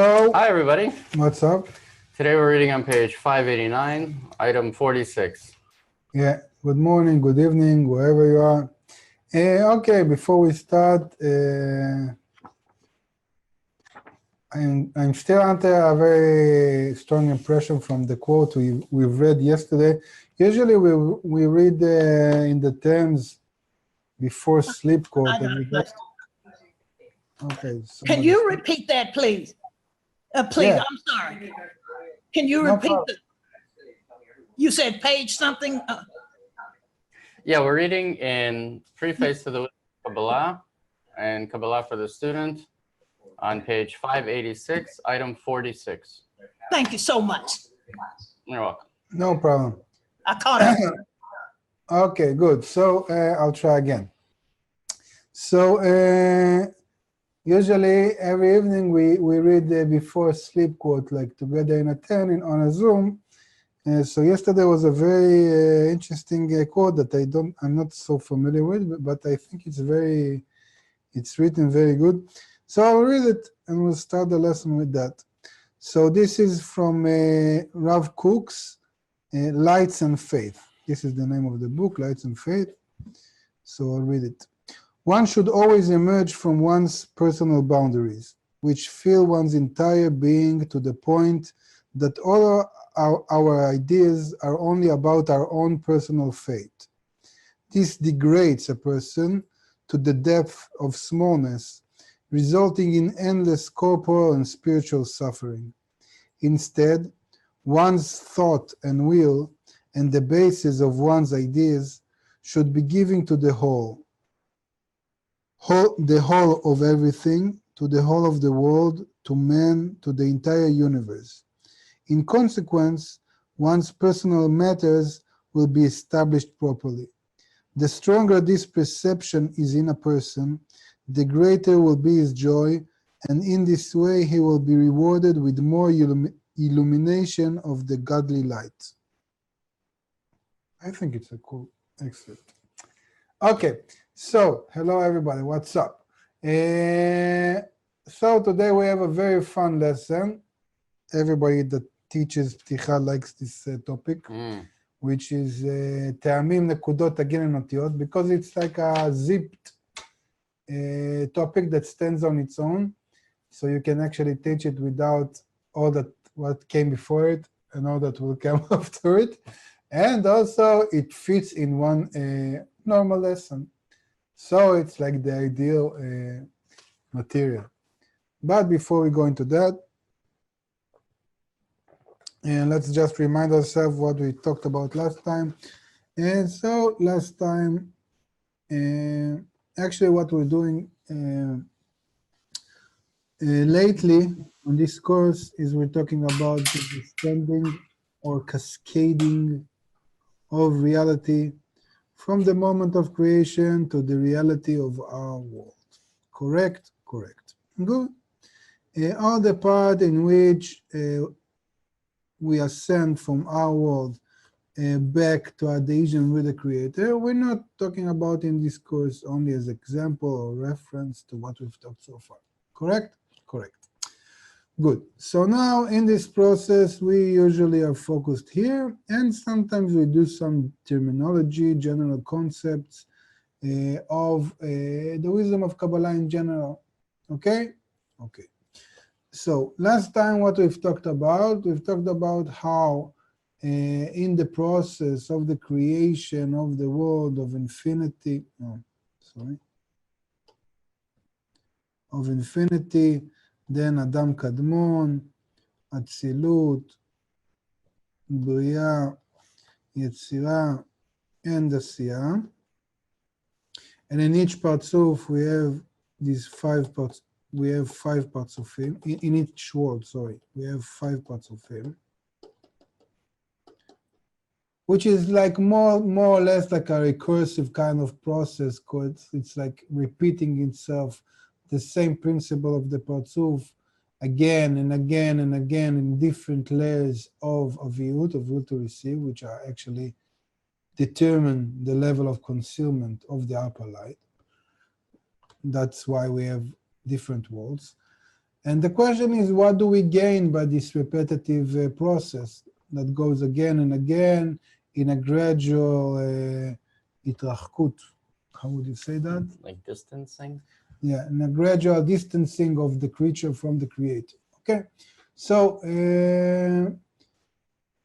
Hello. Hi, everybody. What's up? Today we're reading on page 589, item 46. Yeah, good morning, good evening, wherever you are. Okay, before we start, I'm still under a very strong impression from the quote we've read yesterday. Usually we read in the terms before sleep quote. Okay. Can you repeat that, please? Please, Yeah. I'm sorry. Can you No repeat problem. you said page something? Yeah, we're reading in Preface to the Kabbalah and Kabbalah for the Student on page 586, item 46. Thank you so much. You're welcome. No problem. I caught up. Okay, good. So I'll try again. So usually every evening we read the before sleep quote, like together in a 10 on a Zoom. So yesterday was a very interesting quote that I'm not so familiar with, but I think it's written very good. So I'll read it and we'll start the lesson with that. So this is from Rav Kook's Lights and Faith. This is the name of the book, Lights and Faith. So I'll read it. One should always emerge from one's personal boundaries, which fill one's entire being to the point that all our ideas are only about our own personal fate. This degrades a person to the depth of smallness, resulting in endless corporal and spiritual suffering. Instead, one's thought and will and the basis of one's ideas should be given to the whole of everything, to the whole of the world, to man, to the entire universe. In consequence, one's personal matters will be established properly. The stronger this perception is in a person, the greater will be his joy, and in this way he will be rewarded with more illumination of the godly light. I think it's a cool excerpt. Okay, so hello everybody, what's up? So today we have a very fun lesson. Everybody that teaches Pticha likes this topic, which is טעמים, נקודות, הגין אותיות, because it's like a zipped topic that stands on its own. So you can actually teach it without all that what came before it and all that will come after it. And also it fits in one normal lesson. So it's like the ideal material. But before we go into that, and let's just remind ourselves what we talked about last time. And so last time, actually what we're doing lately on this course is we're talking about the descending or cascading of reality from the moment of creation to the reality of our world. Correct? Correct. Good. All the part in which we ascend from our world back to adhesion with the Creator. We're not talking about in this course only as example or reference to what we've talked so far. Correct? Correct. Good. So now in this process, we usually are focused here, and sometimes we do some terminology, general concepts of the wisdom of Kabbalah in general. Okay? Okay. So last time what we've talked about how in the process of the creation of the world of infinity, then Adam Kadmon, Atzilut, Bria, Yetzirah, and Asiyah. And in each Parzuf we have these 5 parts. We have 5 parts of him. In each word, sorry, we have 5 parts of him, which is like more or less like a recursive kind of process. It's like repeating itself, the same principle of the Parzuf again and again and again in different layers of will to receive, which are actually determine the level of concealment of the upper light. That's why we have different worlds. And the question is, what do we gain by this repetitive process that goes again and again in a gradual התרחקות? How would you say that? Like distancing? Yeah, in a gradual distancing of the creature from the creator. Okay, so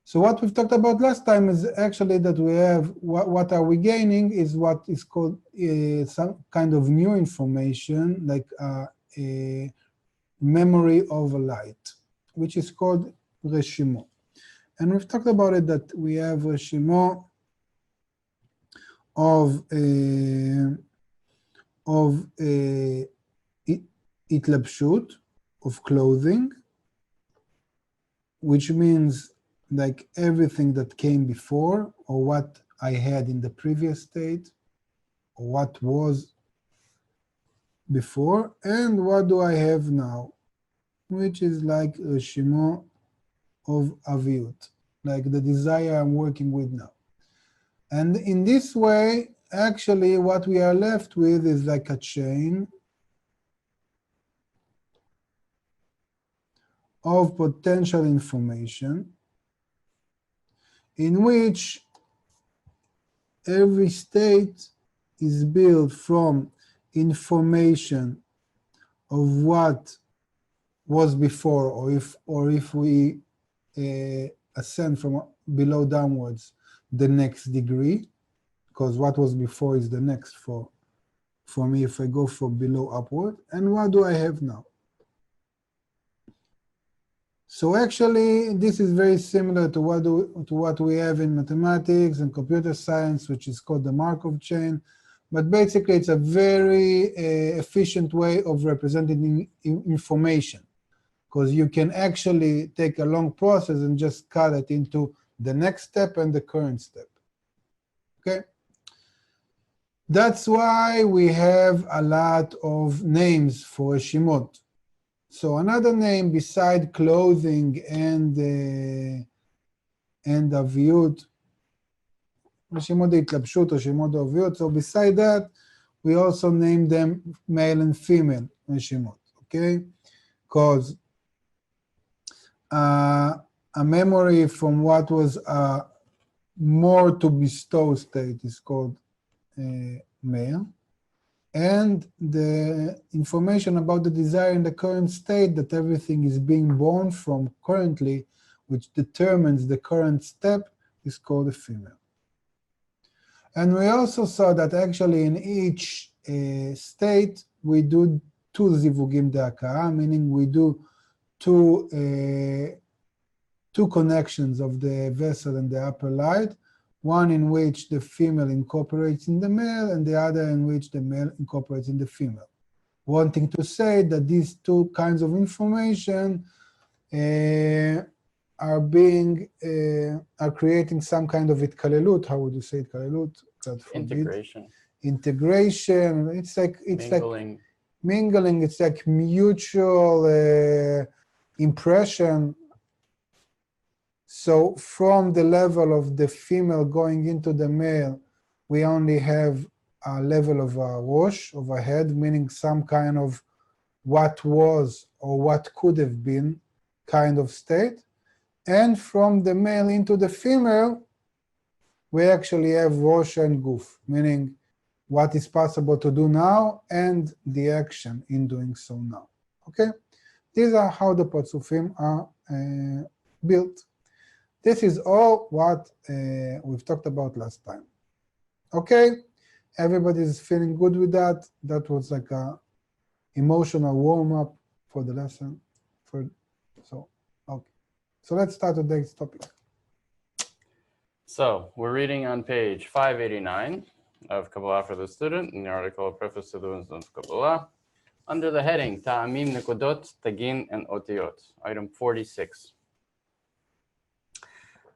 so what we've talked about last time is actually that we have what are we gaining is what is called some kind of new information, like a memory of a light, which is called reshimo. And we've talked about it that we have reshimo of התלבשות, of clothing, which means like everything that came before, or what I had in the previous state, or what was before, and what do I have now, which is like reshimo of aviyut, like the desire I'm working with now. And in this way, actually what we are left with is like a chain of potential information in which every state is built from information of what was before, or if we ascend from below downwards, the next degree, because what was before is the next for me if I go from below upward. And what do I have now? So actually, this is very similar to what we have in mathematics and computer science, which is called the Markov chain. But basically, it's a very efficient way of representing information, because you can actually take a long process and just cut it into the next step and the current step. Okay? That's why we have a lot of names for reshimot. So another name beside clothing and aviyut, reshimot ההתלבשות, reshimot aviyut. So beside that, we also name them male and female reshimot. Okay, because a memory from what was a more to bestow state is called male. And the information about the desire in the current state, that everything is being born from currently, which determines the current step, is called a female. And we also saw that actually in each state, we do two zivugim de'akara, meaning we do two connections of the vessel and the upper light, one in which the female incorporates in the male, and the other in which the male incorporates in the female. Wanting to say that these two kinds of information are creating some kind of itkalelut. How would you say itkalelut? Integration. Integration. It's Mingling. like mingling. It's like mutual impression. So from the level of the female going into the male, we only have a level of a rosh, of a head, meaning some kind of what was or what could have been kind of state. And from the male into the female, we actually have rosh and guf, meaning what is possible to do now and the action in doing so now. Okay? These are how the parzufim are built. This is all what we've talked about last time. Okay, everybody's feeling good with that. That was like a emotional warm-up for the lesson. So let's start today's topic. So we're reading on page 589 of Kabbalah for the Student in the article Preface to the Wisdom of Kabbalah, under the heading Ta'amim Nekodot, Tagin, and Otiyot, item 46.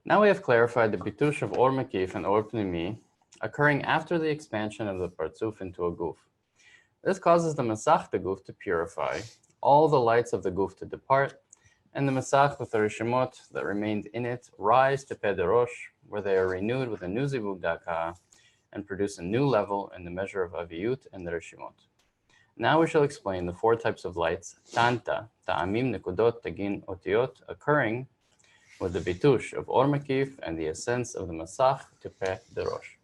Now we have clarified the bitush of Or Mekif and Or Pnimi occurring after the expansion of the Parzuf into a guf. This causes the Masach the guf to purify, all the lights of the guf to depart, and the Masach with the Reshimot that remained in it rise to Pederosh, where they are renewed with a new Zivug Daka and produce a new level in the measure of Aviyut and the Reshimot. Now we shall explain the 4 types of lights, Tanta, Ta'amim, Nekudot, Tagin, Otiot, occurring with the bitush of Or Makif and the ascents of the Masach to Peh de Rosh.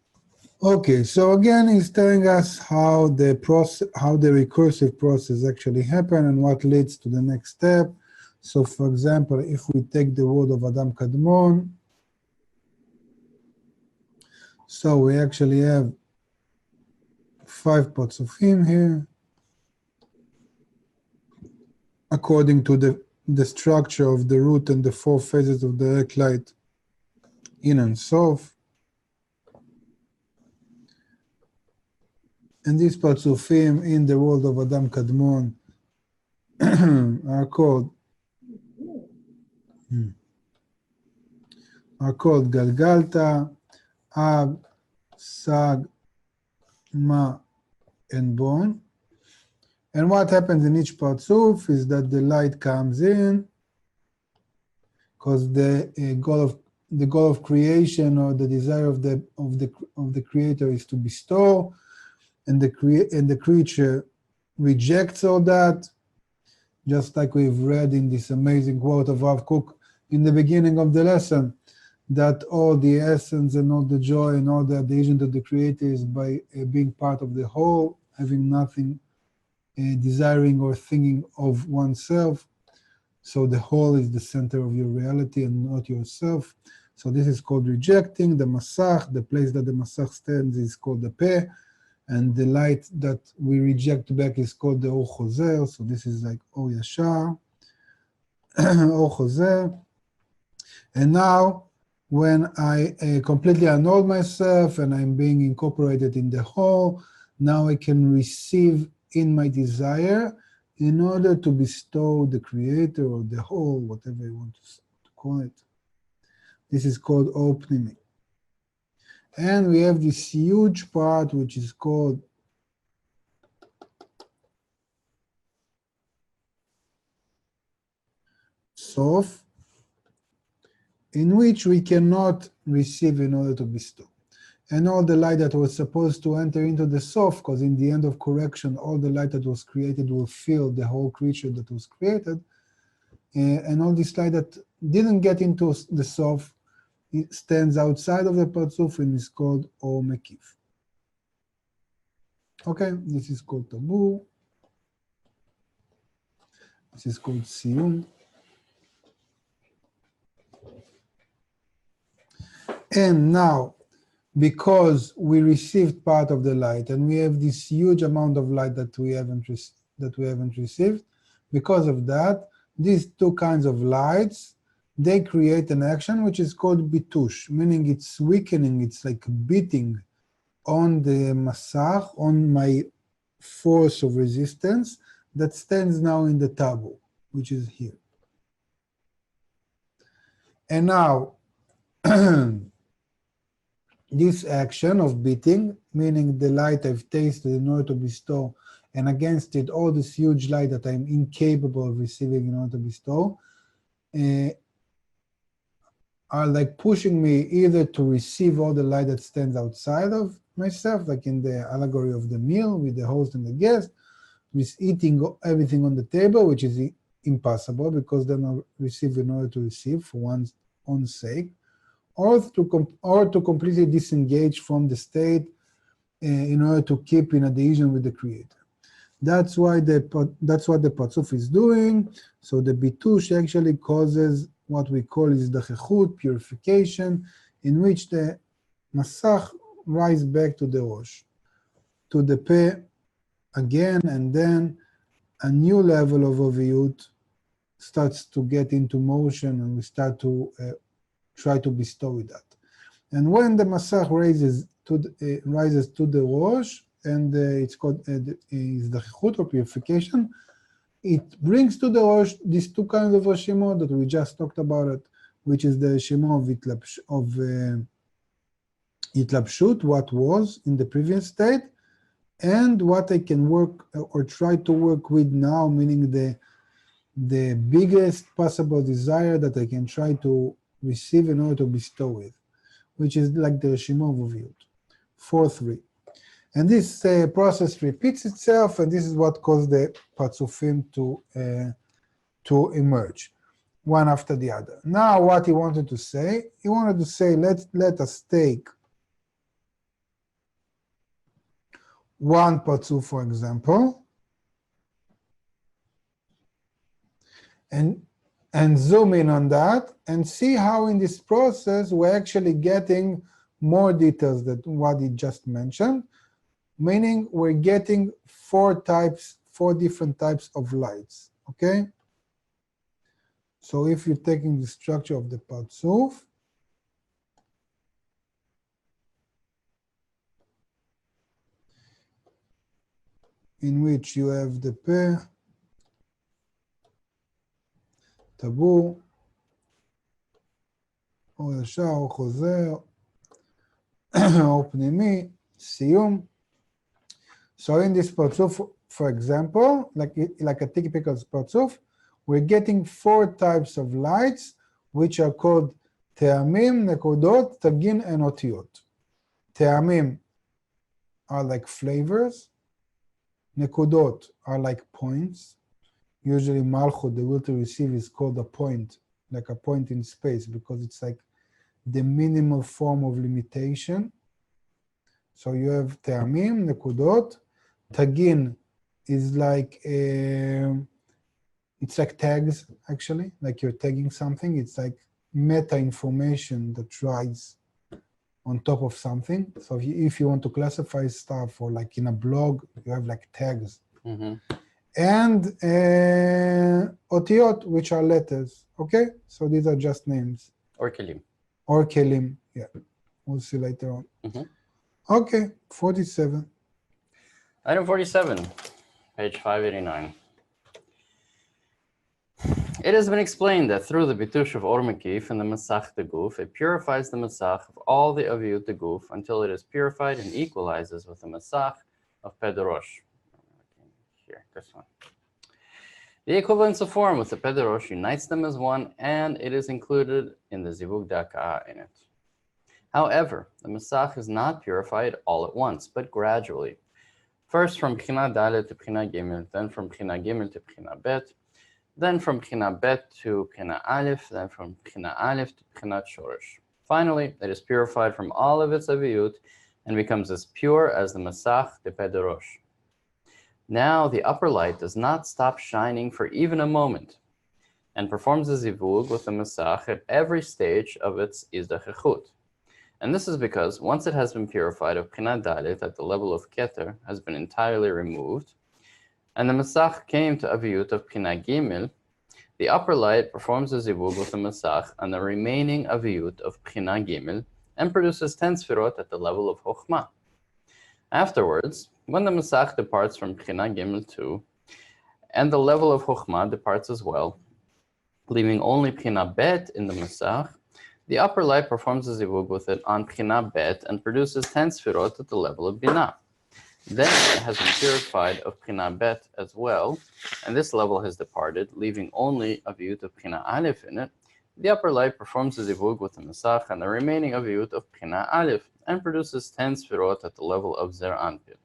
Okay, so again, he's telling us how the recursive process actually happen and what leads to the next step. So, for example, if we take the word of Adam Kadmon, so we actually have 5 Patsufim here, according to the structure of the root and the 4 phases of the direct light, in and sof. And these Patsufim in the world of Adam Kadmon are called Galgalta, Ab, Sag, Ma, and Bon. And what happens in each Patsuf is that the light comes in, because the goal of creation, or the desire of the creator, is to bestow, and the creature rejects all that, just like we've read in this amazing quote of Rav Kook in the beginning of the lesson, that all the essence and all the joy and all the adhesion to the creator is by being part of the whole, having nothing desiring or thinking of oneself. So the whole is the center of your reality and not yourself. So this is called rejecting. The Masach, the place that the Masach stands, is called the Peh, and the light that we reject back is called the Or Chozer. So this is like Or Yashar, Or Chozer. And now, when I completely annul myself and I'm being incorporated in the whole, now I can receive in my desire in order to bestow the creator or the whole, whatever you want to call it. This is called Or Pnimi. And we have this huge part which is called Sof, in which we cannot receive in order to bestow. And all the light that was supposed to enter into the Sof, because in the end of correction, all the light that was created will fill the whole creature that was created. And all this light that didn't get into the Sof, it stands outside of the Patsuf and is called Or Mekif. Okay, this is called Tabu. This is called Siyum. And now, because we received part of the light and we have this huge amount of light that we haven't received, because of that, these 2 kinds of lights, they create an action which is called bitush, meaning it's weakening, it's like beating on the masach, on my force of resistance that stands now in the tabu, which is here. And now, this action of beating, meaning the light I've tasted in order to bestow, and against it all this huge light that I'm incapable of receiving in order to bestow, are like pushing me either to receive all the light that stands outside of myself, like in the allegory of the meal with the host and the guest, with eating everything on the table, which is impossible because then I'll receive in order to receive for one's own sake, or to completely disengage from the state in order to keep in adhesion with the creator. That's what the Patsuf is doing. So the bitush actually causes what we call is the chechut, purification, in which the masach rise back to the rosh, to the peh again, and then a new level of aviyut starts to get into motion, and we start to try to bestow with that. And when the masach rises to the rosh, and it's called is the chechut or purification, it brings to the rosh these 2 kinds of reshimot that we just talked about it, which is the reshimot of itlapshut, what was in the previous state, and what I can work or try to work with now, meaning the biggest possible desire that I can try to receive in order to bestow with, which is like the reshimot of aviyut, 4-3. And this process repeats itself, and this is what caused the parzufim to emerge, one after the other. Now, what he wanted to say, let us take one parzuf, for example, and zoom in on that and see how in this process we're actually getting more details than what he just mentioned, meaning we're getting four different types of lights, okay? So if you're taking the structure of the parzuf, in which you have the peh, טבור, או ישר, או חוזר, או פנימי, סיום. So in this parzuf, for example, like a typical parzuf, we're getting four types of lights, which are called טעמים, נקודות, תגין, and אותיות. טעמים are like flavors. נקודות are like points. Usually malchut, the will to receive, is called a point, like a point in space, because it's like the minimal form of limitation. So you have טעמים, נקודות. תגין is like, it's like tags, actually, like you're tagging something. It's like meta information that rides on top of something. So if you want to classify stuff, or like in a blog, you have like tags. And otiyot, which are letters, okay? So these are just names. Or kelim. Or kelim, yeah. We'll see later on. Okay, 47. Item 47, page 589. It has been explained that through the bitush of Or Mekif and the Masach de Guf, it purifies the Masach of all the Aviyut de Guf until it is purified and equalizes with the Masach of Pederosh. Here, this one. The equivalence of form with the Pederosh unites them as one, and it is included in the Zivug Daka'a in it. However, the Masach is not purified all at once, but gradually. First from Pchina Dalet to Pchina Gimel, then from Pchina Gimel to Pchina Bet, then from Pchina Bet to Pchina Aleph, then from Pchina Aleph to Pchina Shoresh. Finally, it is purified from all of its aviyut and becomes as pure as the Masach de Pederosh. Now the upper light does not stop shining for even a moment and performs a zivug with the Masach at every stage of its izdachechut. And this is because once it has been purified of Pchina Dalet at the level of Keter has been entirely removed, and the Masach came to aviyut of Pchina Gimel, the upper light performs a zivug with the Masach on the remaining aviyut of Pchina Gimel and produces 10 sfirot at the level of Chokhmah. Afterwards, when the Masach departs from Pchina Gimel 2, and the level of Chokhmah departs as well, leaving only Pchina Bet in the Masach, the upper light performs a zivug with it on Pchina Bet and produces 10 sfirot at the level of Binah. Then it has been purified of Pchina Bet as well, and this level has departed, leaving only aviyut of Pchina Aleph in it. The upper light performs a zivug with the Masach and the remaining aviyut of Pchina Aleph and produces 10 sfirot at the level of Zer Anpil.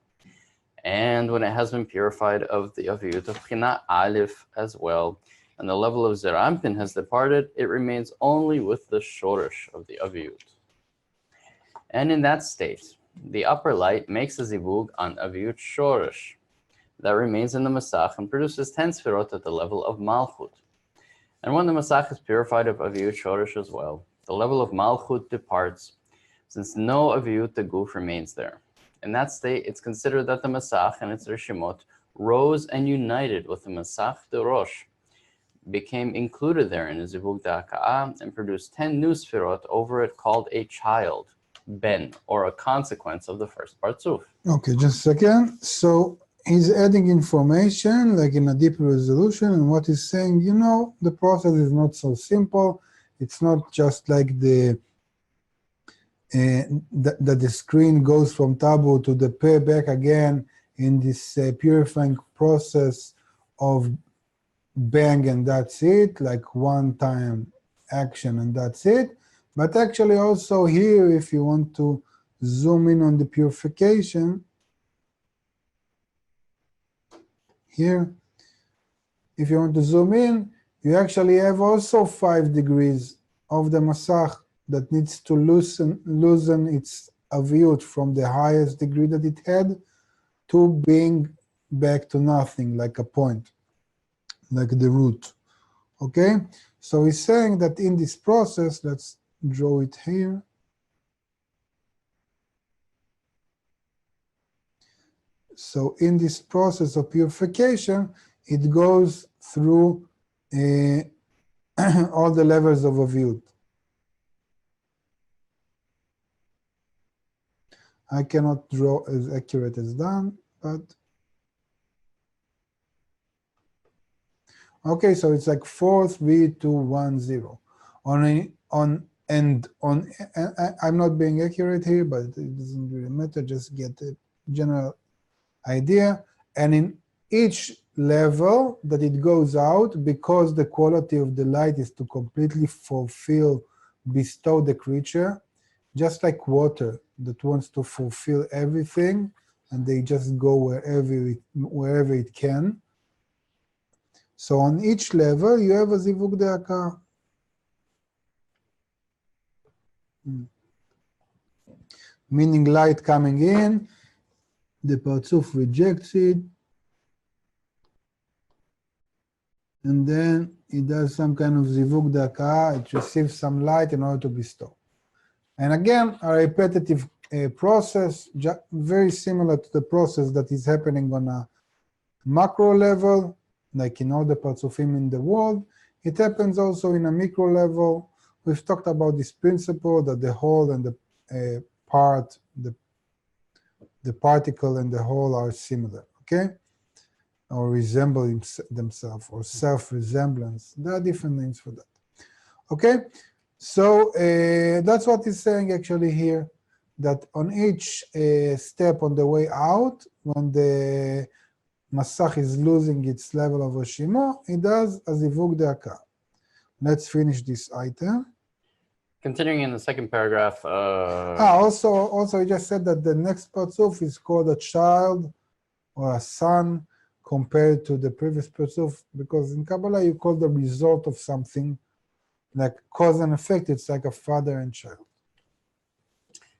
And when it has been purified of the aviyut of Pchina Aleph as well, and the level of Zer Anpin has departed, it remains only with the shoresh of the aviyut. And in that state, the upper light makes a zivug on aviyut shoresh that remains in the Masach and produces 10 sfirot at the level of Malchut. And when the Masach is purified of aviyut shoresh as well, the level of Malchut departs, since no aviyut de guf remains there. In that state, it's considered that the Masach and its reshimot rose and united with the Masach de Rosh, became included there in the Zivug Daka'a, and produced 10 new sfirot over it called a child, Ben, or a consequence of the first parzuf. Okay, just a second. So he's adding information like in a deeper resolution, and what he's saying, the process is not so simple. It's not just like the screen goes from tabu to the pay back again in this purifying process of bang and that's it, like one time action and that's it. But actually also here, if you want to zoom in on the purification, here. If you want to zoom in, you actually have also 5 degrees of the Masach that needs to loosen its aviyut from the highest degree that it had to being back to nothing, like a point, like the root. Okay? So he's saying that in this process, let's draw it here. So in this process of purification, it goes through all the levels of aviyut. I cannot draw as accurate as done, but okay, so it's like 4, 3, 2, 1, 0. I'm not being accurate here, but it doesn't really matter. Just get a general idea. And in each level that it goes out, because the quality of the light is to completely bestow the creature, just like water that wants to fulfill everything, and they just go wherever it can. So on each level, you have a zivug de'aka. Meaning light coming in, the Parzuf rejects it, and then it does some kind of zivug de'aka, it receives some light in order to bestow. And again, a repetitive process, very similar to the process that is happening on a macro level, like in all the Parzufim in the world. It happens also in a micro level. We've talked about this principle that the whole and the the particle and the whole are similar, okay? Or resemble themselves, or self-resemblance. There are different names for that, okay? So that's what he's saying actually here, that on each step on the way out, when the Masach is losing its level of Oshimo, it does a zivug de'aka. Let's finish this item. Continuing in the second paragraph. Also, I just said that the next Parzuf is called a child or a son compared to the previous Parzuf, because in Kabbalah you call the result of something like cause and effect. It's like a father and child.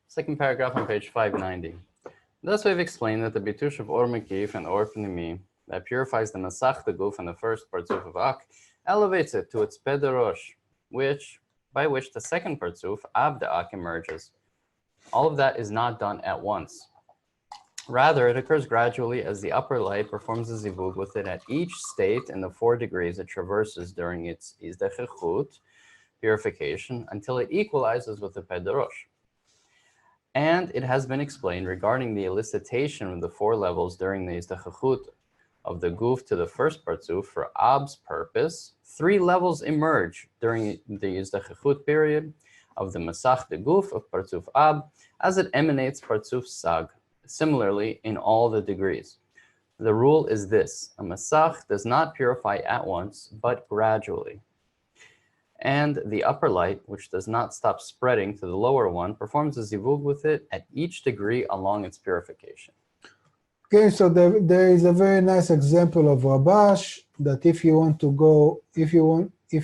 Second paragraph on page 590. Thus we've explained that the bitush of Or Mekif and Or Pnimi that purifies the Masach, the Guf, and the first Parzuf of Ak, elevates it to its Pederosh, by which the second Parzuf, Ab de Ak, emerges. All of that is not done at once. Rather, it occurs gradually as the upper light performs a zivug with it at each state in the 4 degrees it traverses during its izdechechut, purification, until it equalizes with the Pederosh. And it has been explained regarding the elicitation of the 4 levels during the izdechechut of the Guf to the first Parzuf for Ab's purpose. 3 levels emerge during the izdechechut period of the Masach de Guf of Parzuf Ab as it emanates Parzuf Sag. Similarly, in all the degrees. The rule is this: a Masach does not purify at once, but gradually. And the upper light, which does not stop spreading to the lower one, performs a zivug with it at each degree along its purification. Okay, so there is a very nice example of Rabash that if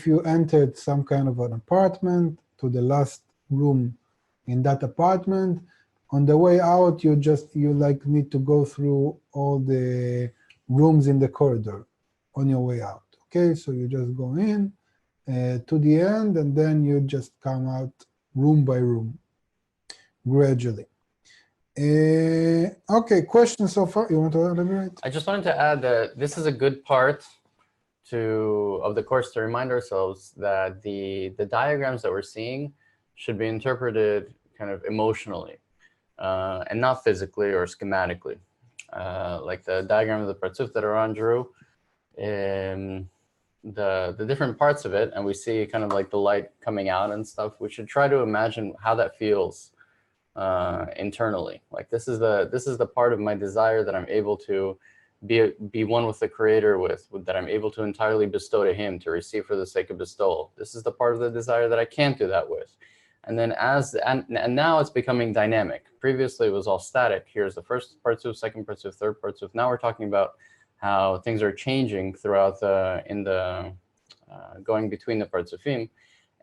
you entered some kind of an apartment to the last room in that apartment, on the way out, you need to go through all the rooms in the corridor on your way out. Okay, so you just go in to the end, and then you just come out room by room, gradually. Okay, questions so far? You want to elaborate? I just wanted to add that this is a good part of the course to remind ourselves that the diagrams that we're seeing should be interpreted kind of emotionally. And not physically or schematically. Like the diagram of the Parzuf that Aran drew, the different parts of it, and we see kind of like the light coming out and stuff. We should try to imagine how that feels internally. Like this is the part of my desire that I'm able to be one with the Creator that I'm able to entirely bestow to Him, to receive for the sake of bestowal. This is the part of the desire that I can't do that with. And then and now it's becoming dynamic. Previously it was all static. Here's the first Parzuf, second Parzuf, third Parzuf. Now we're talking about how things are changing throughout going between the Partsufim.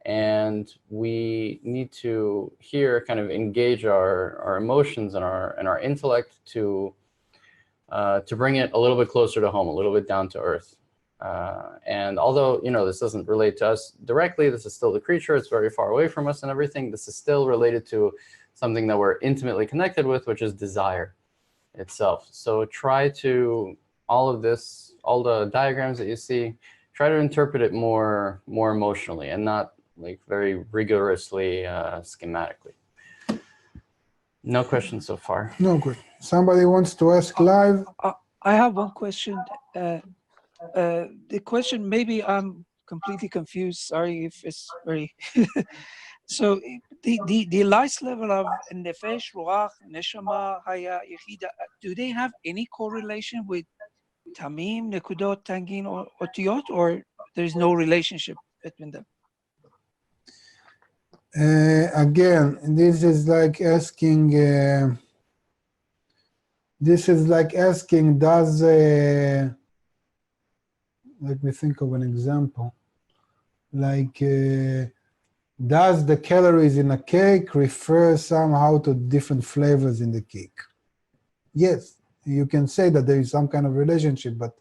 And we need to here kind of engage our emotions and our intellect to bring it a little bit closer to home, a little bit down to earth. And although, this doesn't relate to us directly, this is still the creature, it's very far away from us and everything, this is still related to something that we're intimately connected with, which is desire itself. So try to, all of this, all the diagrams that you see, try to interpret it more emotionally and not like very rigorously schematically. No questions so far. No good. Somebody wants to ask live? I have one question. The question, maybe I'm completely confused. Sorry if it's very. So the light level of nefesh, ruach, neshama, haya, yechida, do they have any correlation with tamim, nekudot, tangin, or otiyot, or there's no relationship between them? Again, this is like asking. Does let me think of an example. Like, does the calories in a cake refer somehow to different flavors in the cake? Yes, you can say that there is some kind of relationship, but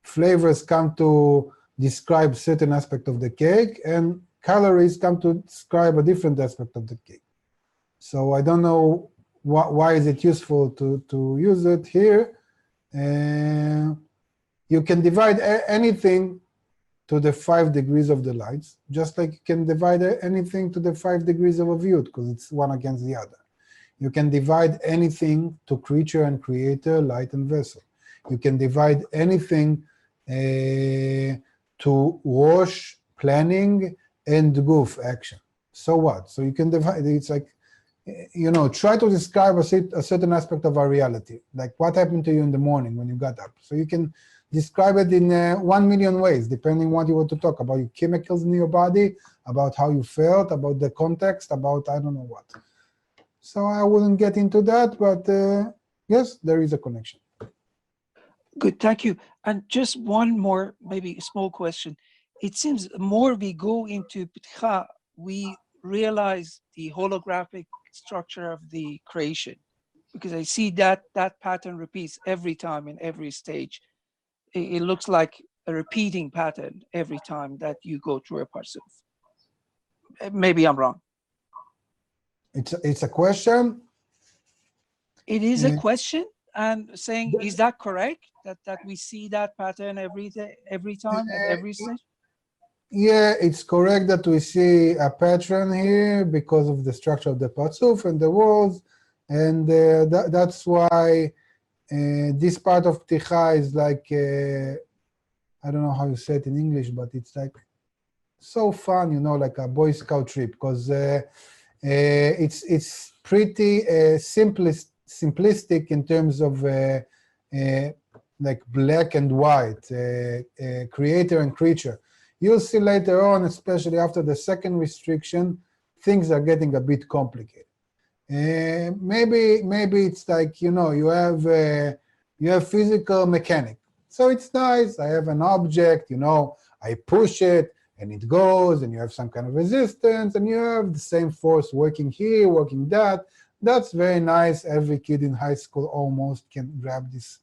flavors come to describe certain aspect of the cake, and calories come to describe a different aspect of the cake. So I don't know why is it useful to use it here. You can divide anything to the 5 degrees of the lights, just like you can divide anything to the 5 degrees of a view, because it's one against the other. You can divide anything to creature and creator, light and vessel. You can divide anything to wash, planning, and goof action. So what? So you can divide, it's like, try to describe a certain aspect of our reality, like what happened to you in the morning when you got up. So you can describe it in 1 million ways, depending what you want to talk about, your chemicals in your body, about how you felt, about the context, about I don't know what. So I wouldn't get into that, but yes, there is a connection. Good, thank you. And just one more, maybe small question. It seems the more we go into Pticha, we realize the holographic structure of the creation, because I see that pattern repeats every time in every stage. It looks like a repeating pattern every time that you go through a parsuf. Maybe I'm wrong. It's a question. It is a question, and saying, is that correct? That we see that pattern every time at every stage? Yeah, it's correct that we see a pattern here because of the structure of the parsuf and the walls, and that's why this part of Pticha is like, I don't know how you say it in English, but it's like so fun, like a Boy Scout trip, because it's pretty simplistic in terms of like black and white, creator and creature. You'll see later on, especially after the second restriction, things are getting a bit complicated. Maybe it's like, you have physical mechanic. So it's nice, I have an object, I push it and it goes, and you have some kind of resistance, and you have the same force working here, working that. That's very nice. Every kid in high school almost can grab this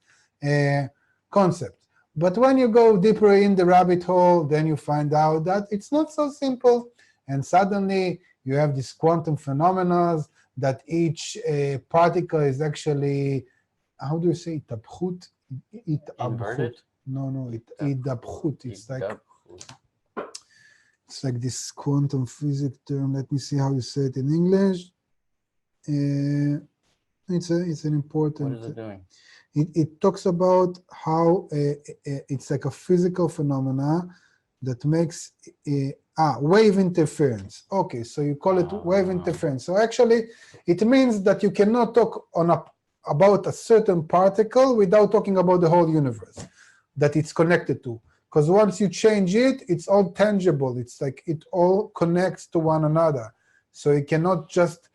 concept. But when you go deeper in the rabbit hole, then you find out that it's not so simple. And suddenly you have these quantum phenomena that each particle is actually, how do you say itabchut? Inverted? No, itabchut. It's like this quantum physics term. Let me see how you say it in English. It's an important. What is it doing? It talks about how it's like a physical phenomena that makes wave interference. Okay, so you call it wave interference. So actually, it means that you cannot talk about a certain particle without talking about the whole universe that it's connected to. Because once you change it, it's all tangible. It's like it all connects to one another. So you cannot just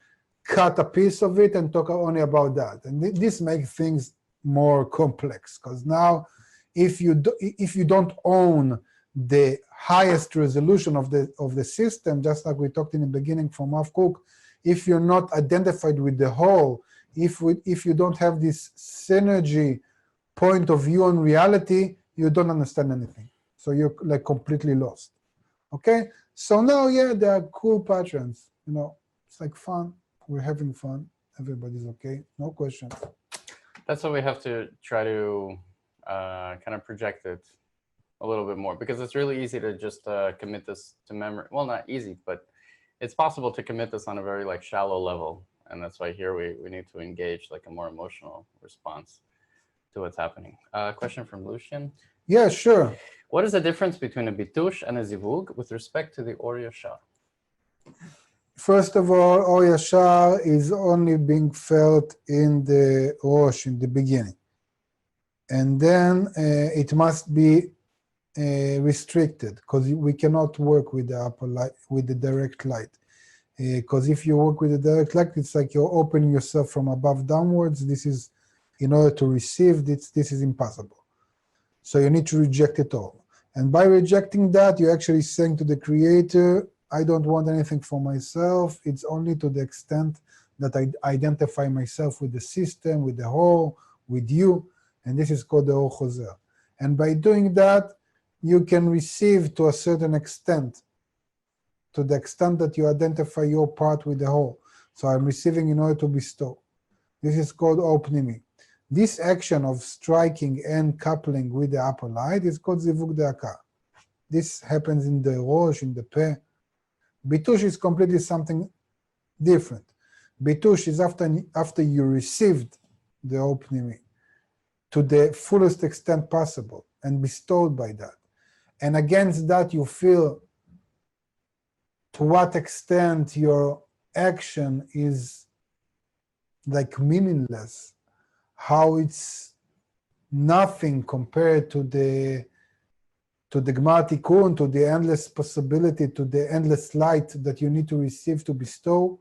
cut a piece of it and talk only about that. And this makes things more complex, because now if you don't own the highest resolution of the system, just like we talked in the beginning from Rav Kook, if you're not identified with the whole, if you don't have this synergy point of view on reality, you don't understand anything. So you're like completely lost. Okay? So now, yeah, there are cool patterns. You know, it's like fun. We're having fun. Everybody's okay. No questions. That's what we have to try to kind of project it a little bit more, because it's really easy to just commit this to memory. Well, not easy, but it's possible to commit this on a very like shallow level. And that's why here we need to engage like a more emotional response to what's happening. Question from Lucian. Yeah, sure. What is the difference between a bitush and a zivug with respect to the Or Yashar? First of all, Or Yashar is only being felt in the Rosh, in the beginning. And then it must be restricted, because we cannot work with the upper light, with the direct light. Because if you work with the direct light, it's like you're opening yourself from above downwards. This is, in order to receive this is impossible. So you need to reject it all. And by rejecting that, you're actually saying to the Creator, I don't want anything for myself. It's only to the extent that I identify myself with the system, with the whole, with you. And this is called the Or Chozer. And by doing that, you can receive to a certain extent, to the extent that you identify your part with the whole. So I'm receiving in order to bestow. This is called Or Pnimi. This action of striking and coupling with the upper light is called Zivug De'aka. This happens in the Rosh, in the Peh. Bitush is completely something different. Bitush is after you received the Or Pnimi to the fullest extent possible and bestowed by that. And against that you feel to what extent your action is like meaningless, how it's nothing compared to the Gmar Tikkun, to the endless possibility, to the endless light that you need to receive to bestow.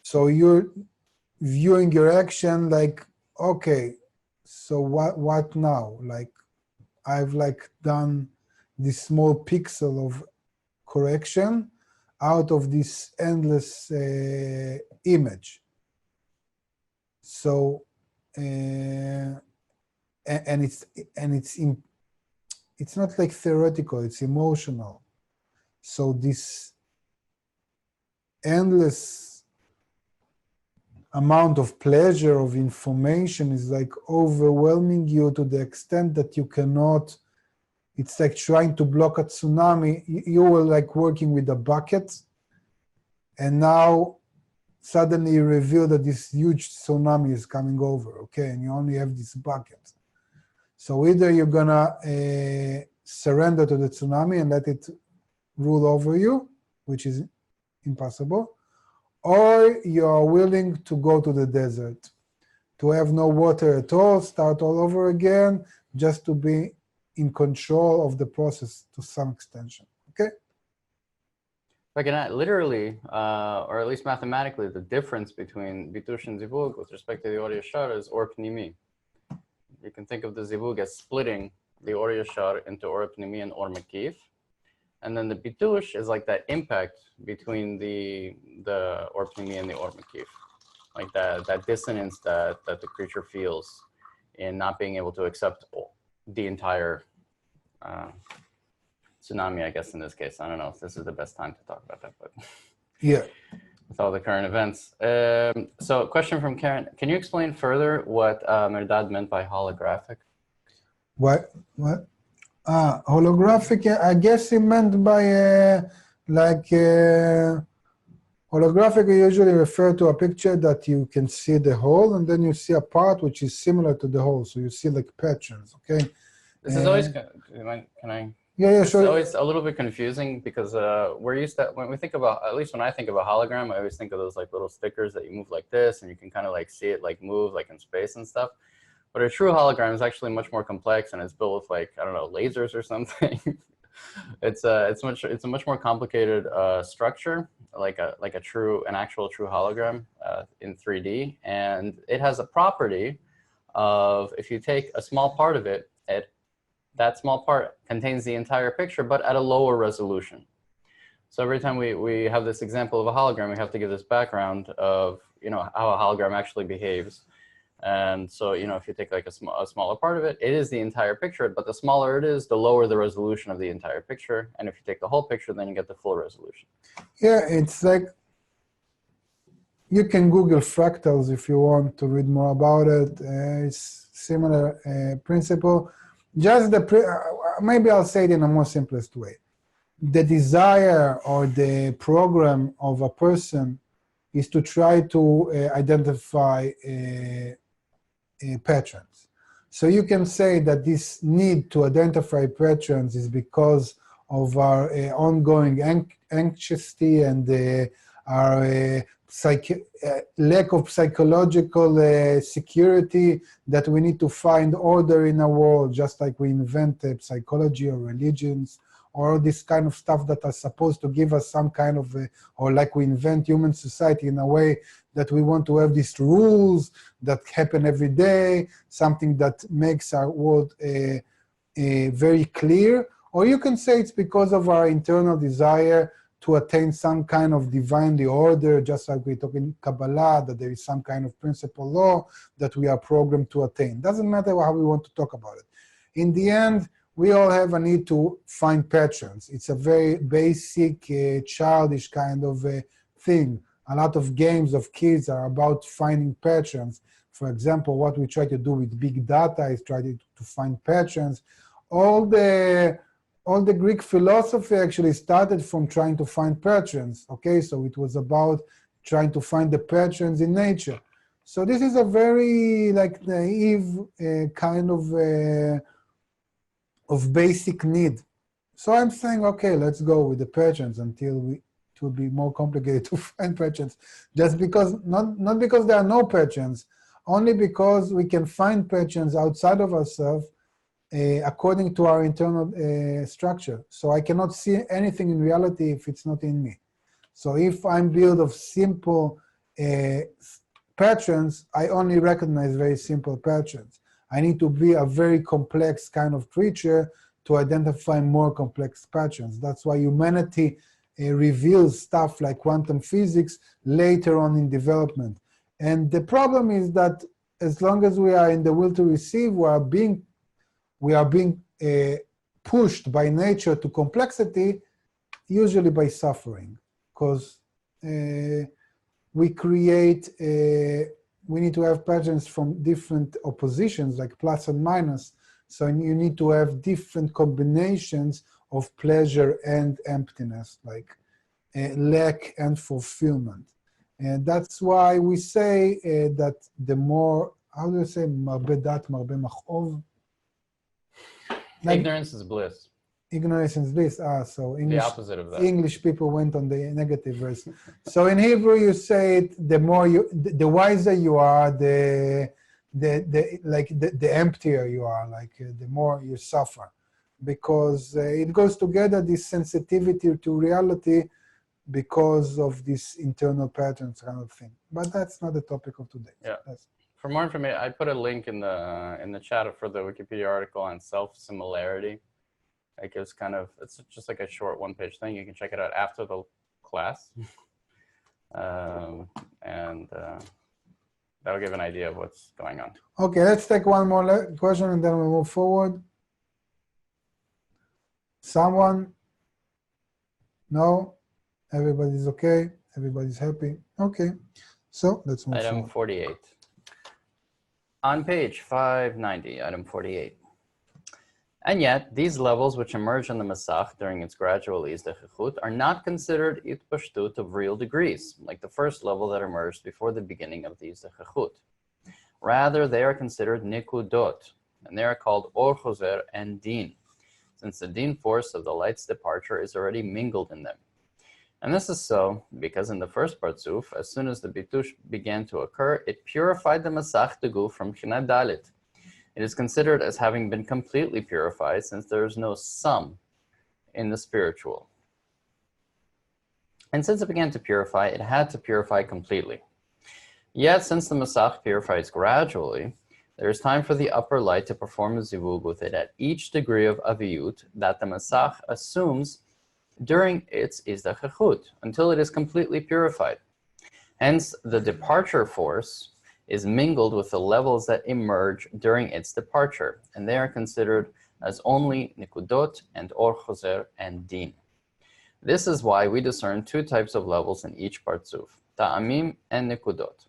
So you're viewing your action like, okay, so what now? Like, I've like done this small pixel of correction out of this endless image. So and it's not like theoretical, it's emotional. So this endless amount of pleasure, of information is like overwhelming you to the extent that you cannot, it's like trying to block a tsunami. You were like working with a bucket, and now suddenly you reveal that this huge tsunami is coming over, okay, and you only have this bucket. So either you're gonna surrender to the tsunami and let it rule over you, which is impossible, or you are willing to go to the desert, to have no water at all, start all over again, just to be in control of the process to some extension, okay? Like, literally, or at least mathematically, the difference between Bitush and Zivug with respect to the Or Yashar is Or Pnimi. You can think of the Zivug as splitting the Or Yashar into Or Pnimi and Or Makif. And then the Bitush is like that impact between the Or Pnimi and the Or Makif. Like that dissonance that the creature feels in not being able to accept the entire tsunami, I guess, in this case. I don't know if this is the best time to talk about that, but yeah, with all the current events. So a question from Karen. Can you explain further what Merdad meant by holographic? What? Holographic, I guess he meant by holographic usually refer to a picture that you can see the whole, and then you see a part which is similar to the whole. So you see like patterns, okay? This is always, can I? Yeah, It's sure. always a little bit confusing because we're used to, when we think about, at least when I think of a hologram, I always think of those like little stickers that you move like this and you can kind of like see it like move like in space and stuff. But a true hologram is actually much more complex and it's built with like, I don't know, lasers or something. It's a much more complicated structure, like an actual true hologram in 3D, and it has a property of, if you take a small part of it, that small part contains the entire picture, but at a lower resolution. So every time we have this example of a hologram, we have to give this background of, how a hologram actually behaves. And so, if you take like a smaller part of it, it is the entire picture, but the smaller it is, the lower the resolution of the entire picture. And if you take the whole picture, then you get the full resolution. Yeah, it's like, you can Google fractals if you want to read more about it. It's similar principle. Just maybe I'll say it in a more simplest way. The desire or the program of a person is to try to identify patterns. So you can say that this need to identify patterns is because of our ongoing anxiety and our lack of psychological security, that we need to find order in our world, just like we invented psychology or religions, or this kind of stuff that are supposed to give us some kind of, or like we invent human society in a way that we want to have these rules that happen every day, something that makes our world very clear. Or you can say it's because of our internal desire to attain some kind of divinely order, just like we talk in Kabbalah, that there is some kind of principle law that we are programmed to attain. Doesn't matter how we want to talk about it. In the end, we all have a need to find patterns. It's a very basic, childish kind of thing. A lot of games of kids are about finding patterns. For example, what we try to do with big data is try to find patterns. All the Greek philosophy actually started from trying to find patterns, okay? So it was about trying to find the patterns in nature. So this is a very naive kind of basic need. So I'm saying, okay, let's go with the patterns until it will be more complicated to find patterns. Just because, not because there are no patterns, only because we can find patterns outside of ourselves according to our internal structure. So I cannot see anything in reality if it's not in me. So if I'm built of simple patterns, I only recognize very simple patterns. I need to be a very complex kind of creature to identify more complex patterns. That's why humanity reveals stuff like quantum physics later on in development. And the problem is that as long as we are in the will to receive, we are being pushed by nature to complexity, usually by suffering, because we need to have patterns from different oppositions, like plus and minus. So you need to have different combinations of pleasure and emptiness, like lack and fulfillment. And that's why we say that the more, how do you say, marbe dat, marbe machov? Ignorance is bliss. Ignorance is bliss. So English, the opposite of that. English people went on the negative verse. So in Hebrew, you say it, the wiser you are, the emptier you are, the more you suffer, because it goes together, this sensitivity to reality, because of this internal patterns kind of thing. But that's not the topic of today. Yeah. For more information, I put a link in the chat for the Wikipedia article on self-similarity. Like it's just like a short one-page thing. You can check it out after the class. And that'll give an idea of what's going on. Okay, let's take one more question and then we'll move forward. Someone? No? Everybody's okay? Everybody's happy? Okay, so let's move Item forward. 48. On page 590, item 48. And yet, these levels which emerge on the Masach during its gradual izdechut are not considered itpashtut of real degrees, like the first level that emerged before the beginning of the izdechut. Rather, they are considered nikudot, and they are called or choser and din, since the din force of the light's departure is already mingled in them. And this is so because in the first Partzuf, as soon as the bitush began to occur, it purified the Masach Deguf from Chinad Dalit. It is considered as having been completely purified since there is no sum in the spiritual. And since it began to purify, it had to purify completely. Yet, since the Masach purifies gradually, There is time for the upper light to perform a zivug with it at each degree of aviyut that the Masach assumes during its izdachachut, until it is completely purified. Hence, the departure force is mingled with the levels that emerge during its departure, and they are considered as only nikudot and or choser and din. This is why we discern two types of levels in each partzuf, ta'amim and nikudot.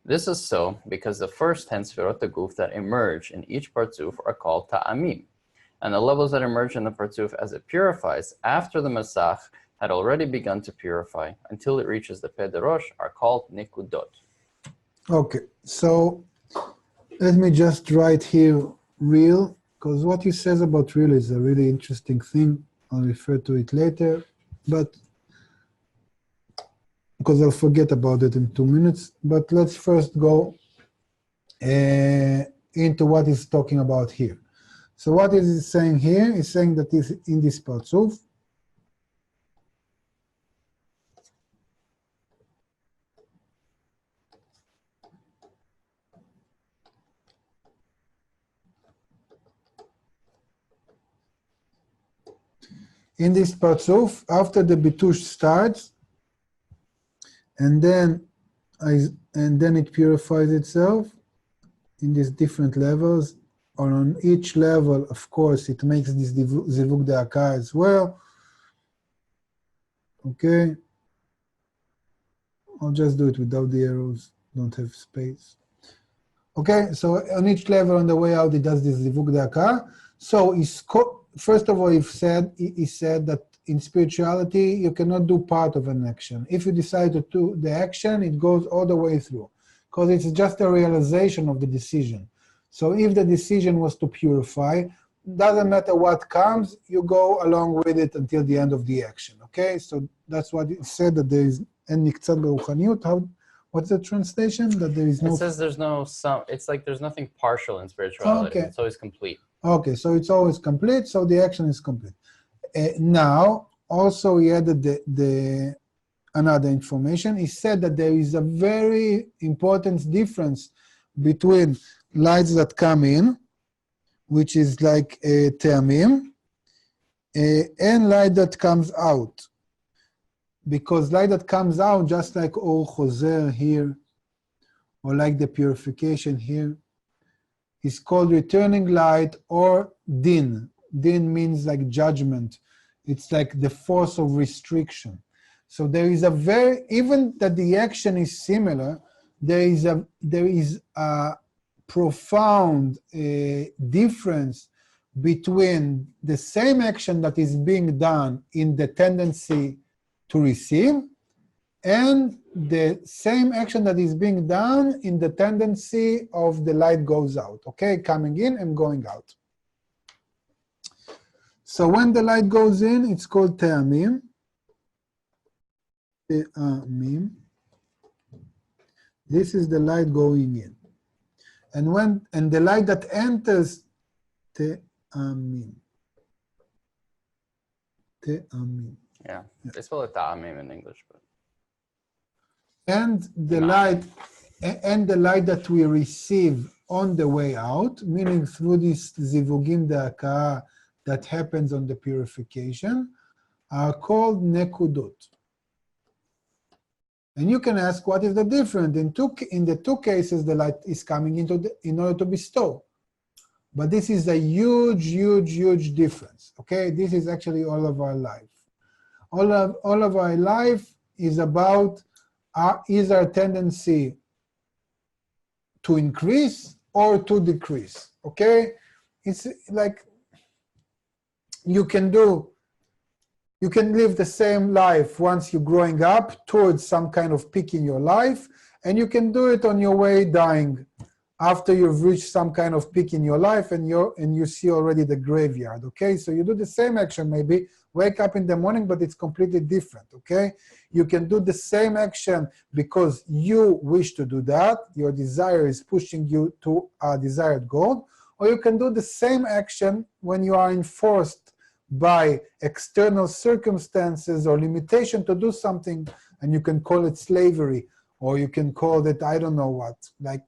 This is so because the first 10 sfirot guf that emerge in each partzuf are called ta'amim, and the levels that emerge in the partzuf as it purifies after the masach had already begun to purify until it reaches the pederosh are called nikudot. Okay, so let me just write here real, because what he says about real is a really interesting thing. I'll refer to it later, but because I'll forget about it in 2 minutes. But let's first go into what he's talking about here. So what is he saying here? He's saying that in this partzuf, after the bitush starts, and then it purifies itself in these different levels. On each level, of course, it makes this zivug de'aka as well. Okay, I'll just do it without the arrows. Don't have space. Okay, so on each level on the way out, it does this zivug de'aka. So first of all, he said that in spirituality, you cannot do part of an action. If you decide to do the action, it goes all the way through, because it's just a realization of the decision. So if the decision was to purify, doesn't matter what comes, you go along with it until the end of the action. Okay, so that's what it said, that there is en miktzat beruchaniyut. What's the translation? That there is no. It says there's no some. It's like there's nothing partial in spirituality. Okay. It's always complete. Okay, so it's always complete, so the action is complete. Now, also he added another information. He said that there is a very important difference between lights that come in, which is like te'amim, and light that comes out. Because light that comes out, just like or choser here, or like the purification here, is called returning light or din. Din means like judgment. It's like the force of restriction. So there is even that the action is similar, there is a profound difference between the same action that is being done in the tendency to receive and the same action that is being done in the tendency of the light goes out, okay, coming in and going out. So when the light goes in, it's called te'amim. Te'amim. This is the light going in. And the light that enters, te'amim. Te'amim. Yeah, they spell it ta'amim in English, but. And the light that we receive on the way out, meaning through this zivugim de'aka that happens on the purification, are called nekudot. And you can ask, what is the difference? In the two cases, the light is coming in order to bestow. But this is a huge, huge, huge difference. Okay, this is actually all of our life. All of our life is about is our tendency to increase or to decrease. Okay, it's like you can live the same life once you're growing up towards some kind of peak in your life, and you can do it on your way dying after you've reached some kind of peak in your life and you see already the graveyard. Okay, so you do the same action, maybe wake up in the morning, but it's completely different. Okay, you can do the same action because you wish to do that, your desire is pushing you to a desired goal, or you can do the same action when you are enforced by external circumstances or limitation to do something, and you can call it slavery, or you can call it, I don't know what, like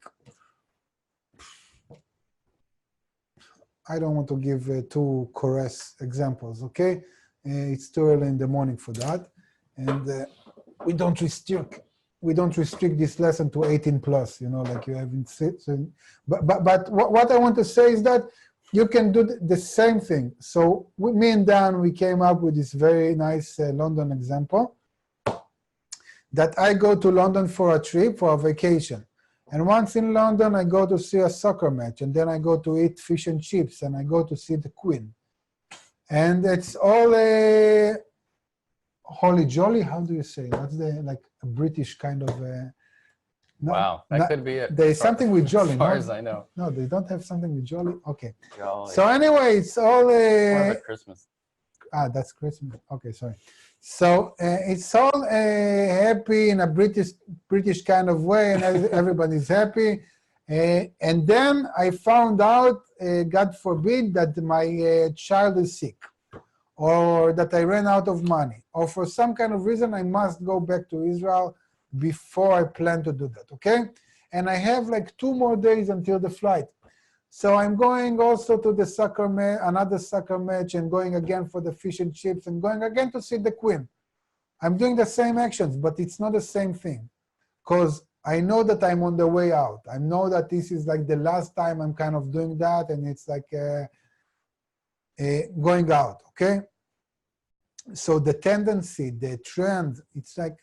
I don't want to give too coarse examples, okay? It's too early in the morning for that. And we don't restrict this lesson to 18 plus, you know, like you haven't said. So, but what I want to say is that you can do the same thing. So me and Dan, we came up with this very nice London example that I go to London for a trip, for a vacation. And once in London, I go to see a soccer match, and then I go to eat fish and chips, and I go to see the Queen. And it's all a holly jolly. How do you say? That's like a British kind of. Wow, that could be it. There's something with jolly. As far as I know. No, they don't have something with jolly. Okay. Jolly. So anyway, it's all More of a Christmas. that's Christmas. Okay, sorry. So it's all happy in a British kind of way, and everybody's happy. And then I found out, God forbid, that my child is sick, or that I ran out of money, or for some kind of reason I must go back to Israel before I plan to do that, okay? And I have like 2 more days until the flight. So I'm going also to the soccer match, another soccer match, and going again for the fish and chips, and going again to see the Queen. I'm doing the same actions, but it's not the same thing, because I know that I'm on the way out. I know that this is like the last time I'm kind of doing that, and it's like going out, okay? So the tendency, the trend, it's like,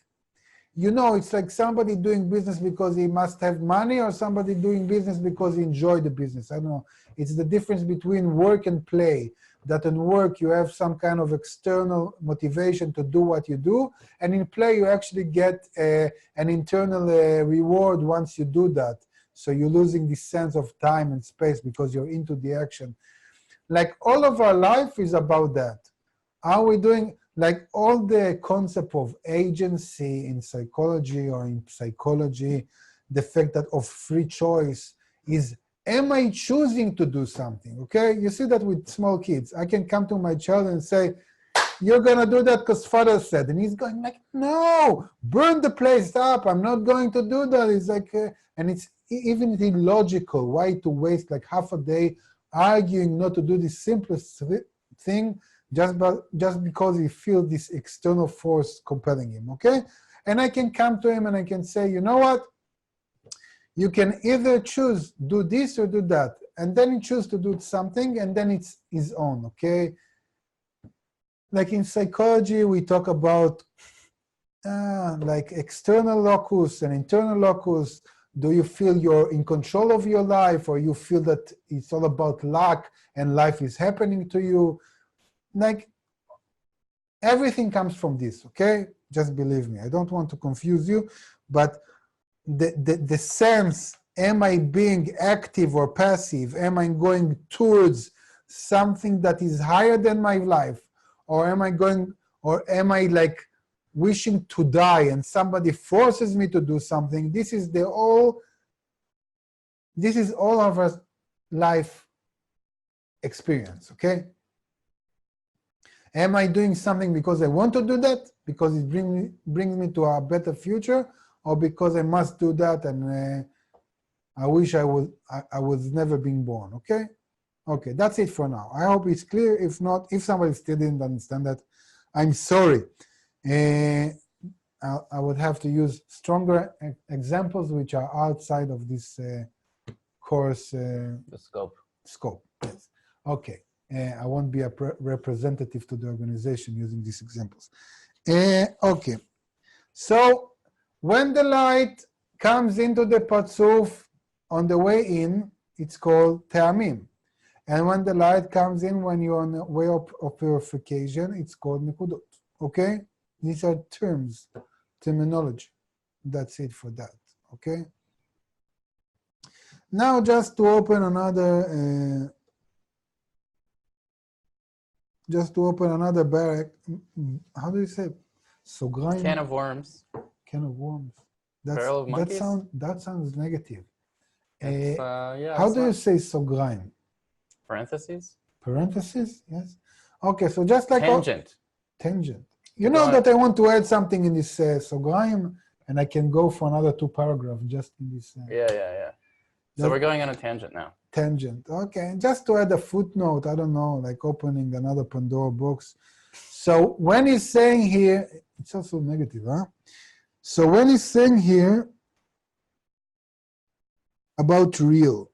you know, it's like somebody doing business because he must have money, or somebody doing business because he enjoys the business. I don't know. It's the difference between work and play. That in work you have some kind of external motivation to do what you do, and in play you actually get an internal reward once you do that. So you're losing this sense of time and space because you're into the action. Like all of our life is about that. Are we doing, like all the concept of agency in psychology or in psychology, the fact that of free choice is, am I choosing to do something, okay? You see that with small kids. I can come to my child and say, you're gonna do that because father said, and he's going like, no, burn the place up, I'm not going to do that. It's like, and it's even illogical. Why to waste like half a day arguing not to do the simplest thing just because he feels this external force compelling him, okay? And I can come to him and I can say, you know what? You can either choose do this or do that, and then he choose to do something, and then it's his own, okay? Like in psychology, we talk about like external locus and internal locus. Do you feel you're in control of your life, or you feel that it's all about luck and life is happening to you? Like everything comes from this, okay? Just believe me. I don't want to confuse you, but the sense, am I being active or passive? Am I going towards something that is higher than my life? Or am I like wishing to die and somebody forces me to do something? This is all of our life experience, okay? Am I doing something because I want to do that, because it brings me to a better future, or because I must do that and I wish I was never being born, okay? Okay, that's it for now. I hope it's clear. If not, if somebody still didn't understand that, I'm sorry. I would have to use stronger examples which are outside of this course. The scope. Scope, yes. Okay. I won't be a representative to the organization using these examples. Okay, so when the light comes into the parzuf on the way in, it's called te'amim. And when the light comes in when you're on the way of purification, it's called nekudot. Okay? These are terms, terminology. That's it for that. Okay? Now just to open another barrack. How do you say? Sograyim? Can of worms. Can of worms. Barrel of monkeys? That sounds negative. Yeah, how do you say sograyim? Parentheses? Parentheses, yes. Okay, so just like Tangent. Tangent. You know that I want to add something in this sograyim, and I can go for another 2 paragraphs just in this. Yeah. So we're going on a tangent now. Tangent. Okay, just to add a footnote, I don't know, like opening another Pandora box. So when he's saying here, it's also negative, huh? So when he's saying here about real,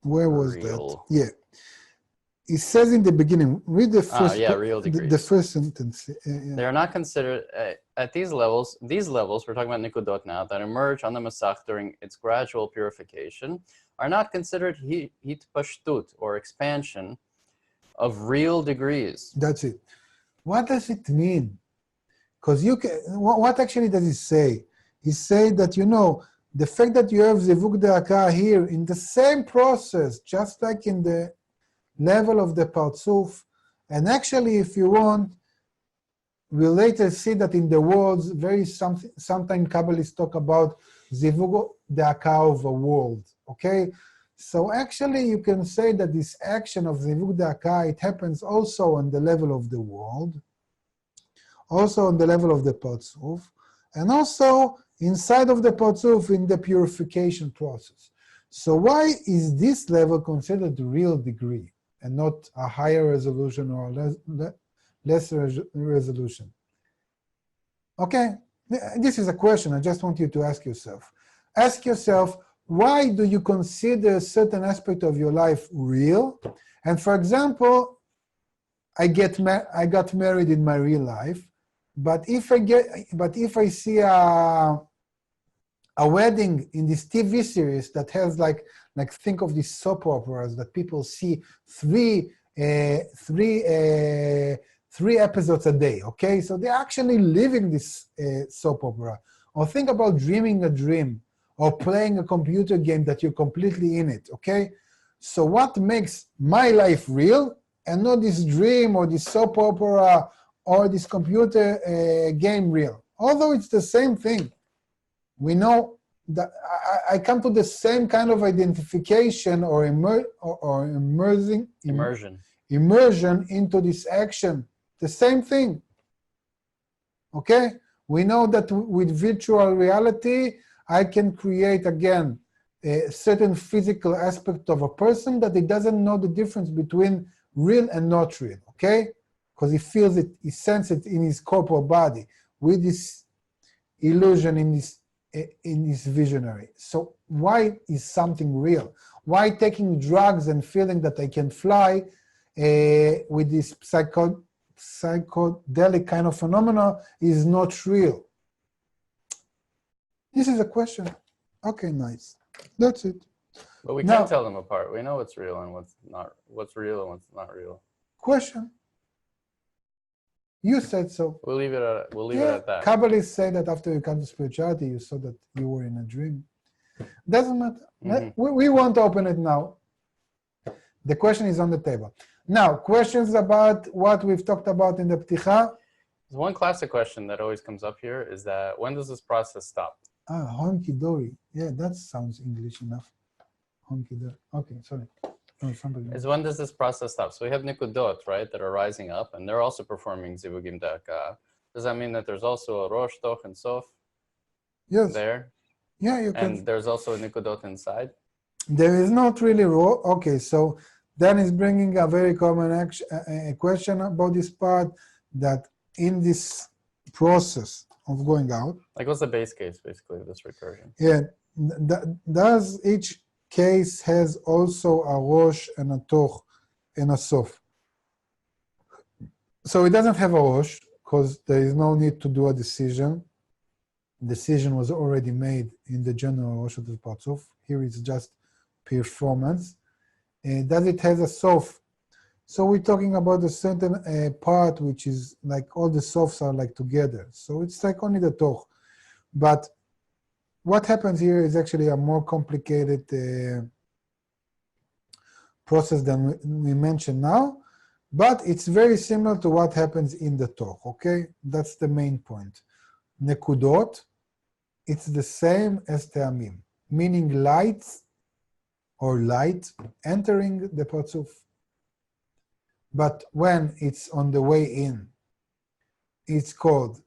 where was that? Real. Yeah. It says in the beginning, read the first, real the degrees. first sentence. Yeah. They are not considered at these levels, we're talking about nikudot now, that emerge on the Masach during its gradual purification, are not considered hitpashtut, or expansion of real degrees. That's it. What does it mean? Because you can, what actually does it say? It says that, you know, the fact that you have zivug de'aka here in the same process, just like in the level of the Partzuf, and actually, if you want, we'll later see that in the worlds, sometimes Kabbalists talk about zivug de'aka of a world, okay? So actually, you can say that this action of zivug de'aka, it happens also on the level of the world, also on the level of the Partzuf, and also inside of the Partzuf in the purification process. So why is this level considered the real degree and not a higher resolution or a lesser resolution? Okay, this is a question I just want you to ask yourself. Ask yourself, why do you consider a certain aspect of your life real? And for example, I got married in my real life, but if I see a wedding in this TV series that has like think of these soap operas that people see three episodes a day, okay? So they're actually living this soap opera. Or think about dreaming a dream or playing a computer game that you're completely in it, okay? So what makes my life real and not this dream or this soap opera or this computer game real? Although it's the same thing. We know that I come to the same kind of identification or immersion into this action. The same thing. Okay? We know that with virtual reality, I can create, again, a certain physical aspect of a person that he doesn't know the difference between real and not real. Okay? Because he feels it, he senses it in his corporal body with this illusion in his visionary. So why is something real? Why taking drugs and feeling that I can fly with this psychedelic kind of phenomena is not real? This is a question. Okay, nice. That's it. But we Now, can't tell them apart. We know what's real and what's real and what's not real. Question. You said so. We'll leave it at that. Kabbalists say that after you come to spirituality, you saw that you were in a dream. Doesn't matter. We won't open it now. The question is on the table. Now, questions about what we've talked about in the Pticha? There's one classic question that always comes up here is that when does this process stop? Honky dory. Yeah, that sounds English enough. Honky dory. Okay, sorry. Oh, somebody. Is when does this process stop? So we have nikudot, right, that are rising up, and they're also performing zivugim da'aka. Does that mean that there's also a rosh, toch, and sof? Yes. There? Yeah, you can. And there's also a nikudot inside? There is not really okay, so Dan is bringing a very common question about this part, that in this process of going out. Like, what's the base case, basically, of this recursion? Yeah, does each case has also a rosh and a toch and a sof? So it doesn't have a rosh because there is no need to do a decision. Decision was already made in the general rosh of the Partzuf. Here it's just performance. Does it have a sof? So we're talking about a certain part which is like all the sofs are like together. So it's like only the toch. But what happens here is actually a more complicated process than we mentioned now, but it's very similar to what happens in the toch, okay? That's the main point. Nekudot, it's the same as te'amim, meaning lights or light entering the Partzuf. But when it's on the way in, it's called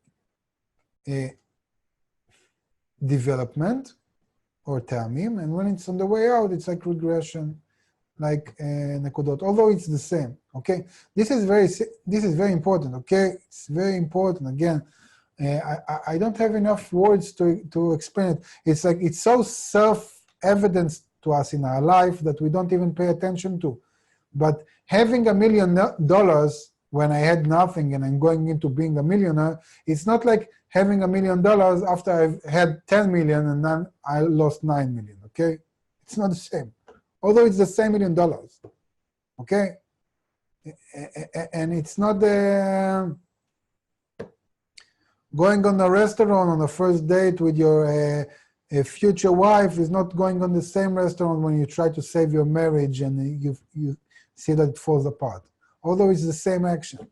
development, or ta'amim, and when it's on the way out, it's like regression, like nekudot, although it's the same, okay? This is very important, okay? It's very important. Again, I don't have enough words to explain it. It's like it's so self-evident to us in our life that we don't even pay attention to. But having $1 million when I had nothing and I'm going into being a millionaire, it's not like having $1 million after I've had 10 million and then I lost 9 million, okay? It's not the same. Although it's the same $1 million, okay? And it's not the going on a restaurant on the first date with your future wife is not going on the same restaurant when you try to save your marriage and you see that it falls apart. Although it's the same action.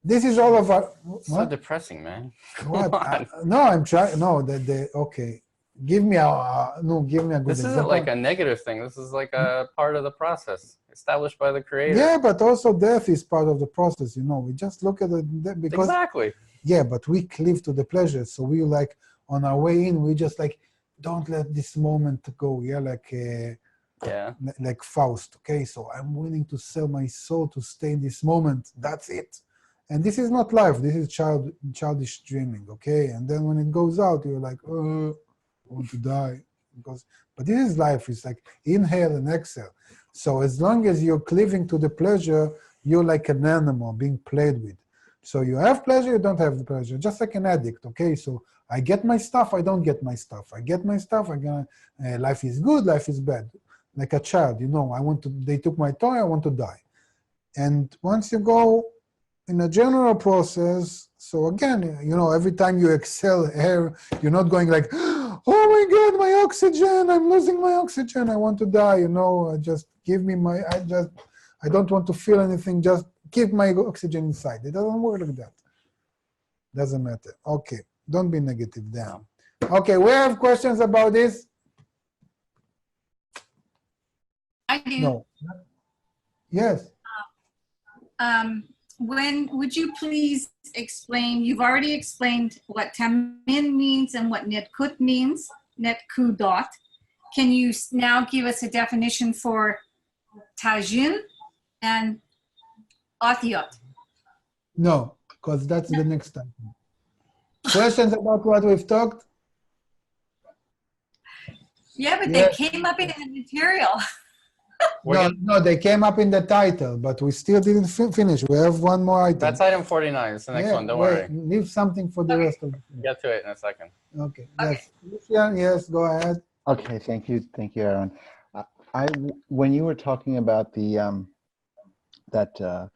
This is all of our... So depressing, man. What? No, I'm trying... No, okay. Give me a good This example. isn't like a negative thing. This is like a part of the process established by the creator. Yeah, but also death is part of the process, you know. We just look at it because... Exactly. Yeah, but we cleave to the pleasure. So we like, on our way in, we just like, don't let this moment go. Yeah, like Faust, okay? So I'm willing to sell my soul to stay in this moment. That's it. And this is not life. This is childish dreaming, okay? And then when it goes out, you're like, I want to die. But this is life. It's like inhale and exhale. So as long as you're cleaving to the pleasure, you're like an animal being played with. So you have pleasure, you don't have the pleasure, just like an addict, okay? So I get my stuff, I don't get my stuff. I get my stuff, life is good, life is bad. Like a child, you know, they took my toy, I want to die. And once you go in a general process, so again, you know, every time you exhale air, you're not going like, oh my God, my oxygen, I'm losing my oxygen, I want to die, you know, just give me I don't want to feel anything, just keep my oxygen inside. It doesn't work like that. Doesn't matter. Okay, don't be negative then. Okay, we have questions about this? I do. No. Yes. Would you please explain, you've already explained what tamin means and what netkut means, netkudot. Can you now give us a definition for tajin and othiot? No, because that's the next time. Questions about what we've talked? Yeah, but Yes. they came up in the material. No, they came up in the title, but we still didn't finish. We have one more item. That's item 49. It's the next one. Don't worry. Leave something for the rest of the Get to it in a second. Okay. Yes. Lucian, yes, go ahead. Okay, thank you, Aaron. When you were talking about the that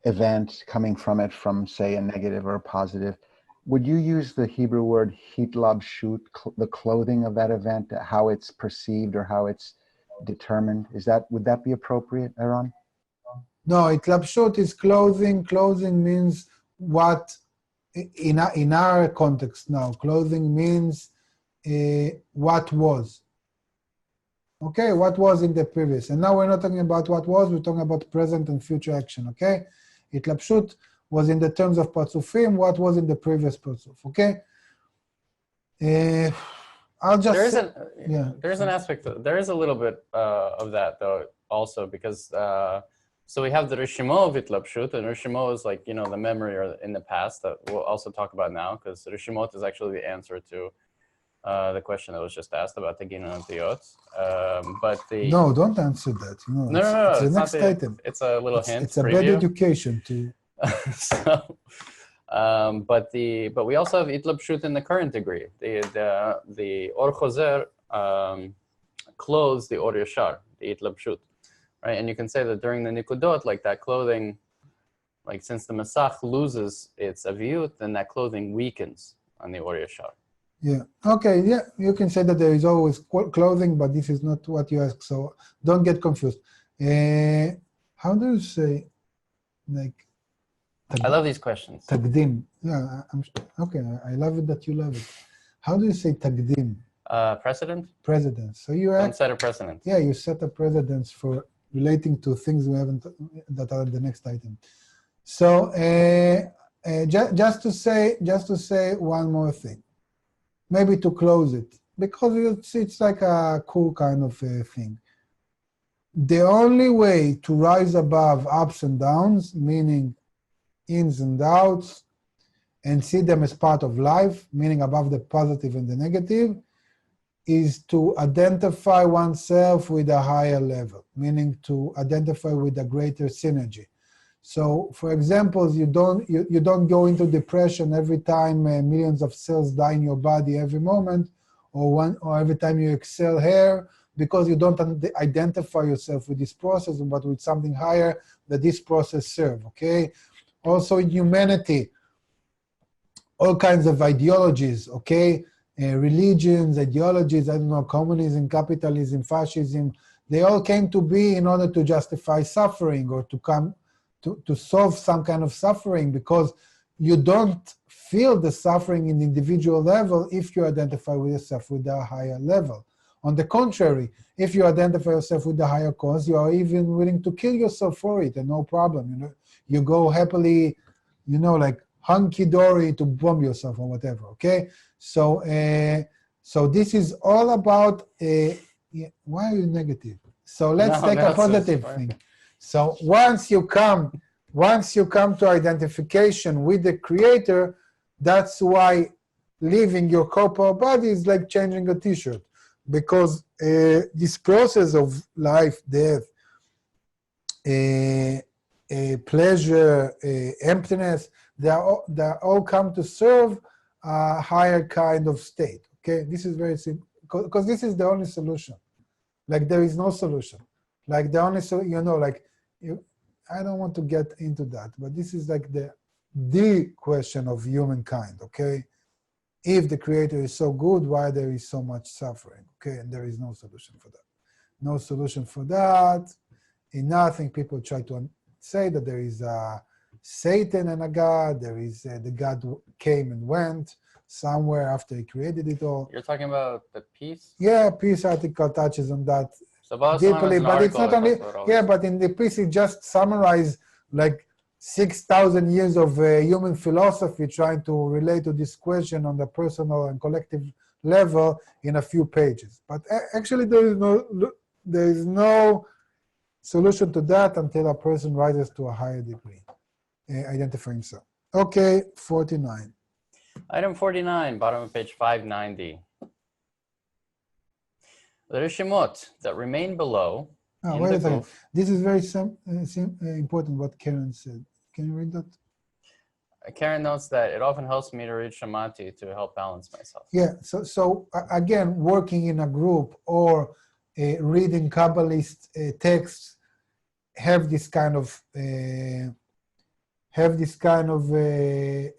event coming from it, from say a negative or a positive, would you use the Hebrew word hitlabshut, the clothing of that event, how it's perceived or how it's determined? Would that be appropriate, Aaron? No, hitlabshut is clothing. Clothing means what in our context now. Clothing means what was. Okay, what was in the previous. And now we're not talking about what was, we're talking about present and future action, okay? Hitlabshut was in the terms of parzufim, what was in the previous parzuf, okay? I'll just There's an aspect, there is a little bit of that though also, because so we have the Rishimo of Hitlabshut, and Rishimo is like, you know, the memory or in the past that we'll also talk about now, because Rishimot is actually the answer to the question that was just asked about the Gina and Theot. But the... No, don't answer that. No, it's the next item. It's a little hint. It's a bad education too. So, but we also have Hitlabshut in the current degree. The Or Choser clothes the Or Yashar, the Hitlabshut, right? And you can say that during the Nikudot, like that clothing, like since the Masach loses its Aviyut, then that clothing weakens on the Or Yashar. Yeah, okay, yeah, you can say that there is always clothing, but this is not what you ask, so don't get confused. How do you say, like... I love these questions. Tagdim. Yeah, okay, I love it that you love it. How do you say tagdim? Precedent? Precedence. So you set a precedent. Yeah, you set a precedence for relating to things we haven't, that are the next item. So just to say one more thing, maybe to close it. because it's like a cool kind of thing. The only way to rise above ups and downs, meaning ins and outs, and see them as part of life, meaning above the positive and the negative, is to identify oneself with a higher level, meaning to identify with a greater synergy. So, for example, you don't go into depression every time millions of cells die in your body every moment, or every time you exhale air, because you don't identify yourself with this process, but with something higher that this process serves, okay? Also in humanity, all kinds of ideologies, okay? Religions, ideologies, I don't know, communism, capitalism, fascism, they all came to be in order to justify suffering or to solve some kind of suffering, because you don't feel the suffering in the individual level if you identify with yourself with a higher level. On the contrary, if you identify yourself with the higher cause, you are even willing to kill yourself for it, and no problem. You know, you go happily, you know, like hunky-dory to bomb yourself or whatever. Okay, so so this is all about. Why are you negative? So let's take a positive thing. So once you come to identification with the Creator, that's why leaving your corporal body is like changing a t-shirt. Because this process of life, death, pleasure, emptiness, they all come to serve a higher kind of state. Okay, this is very simple, because this is the only solution. Like there is no solution. Like the only, you know, like I don't want to get into that, but this is like the question of humankind. Okay. If the Creator is so good, why there is so much suffering? Okay, and there is no solution for that. No solution for that. In nothing, people try to say that there is a Satan and a God. There is the God who came and went somewhere after he created it all. You're talking about the peace? Yeah, peace article touches on that So deeply, but it's not only, yeah, but in the piece it just summarized like 6,000 years of human philosophy trying to relate to this question on the personal and collective level in a few pages. But actually there is no solution to that until a person rises to a higher degree, identifying himself. Okay, 49. Item 49, bottom of page 590. The Rishimot that remain below. Wait a second. This is very important what Karen said. Can you read that? Karen notes that it often helps me to read Shamati to help balance myself. Yeah, so again, working in a group or reading Kabbalist texts have this kind of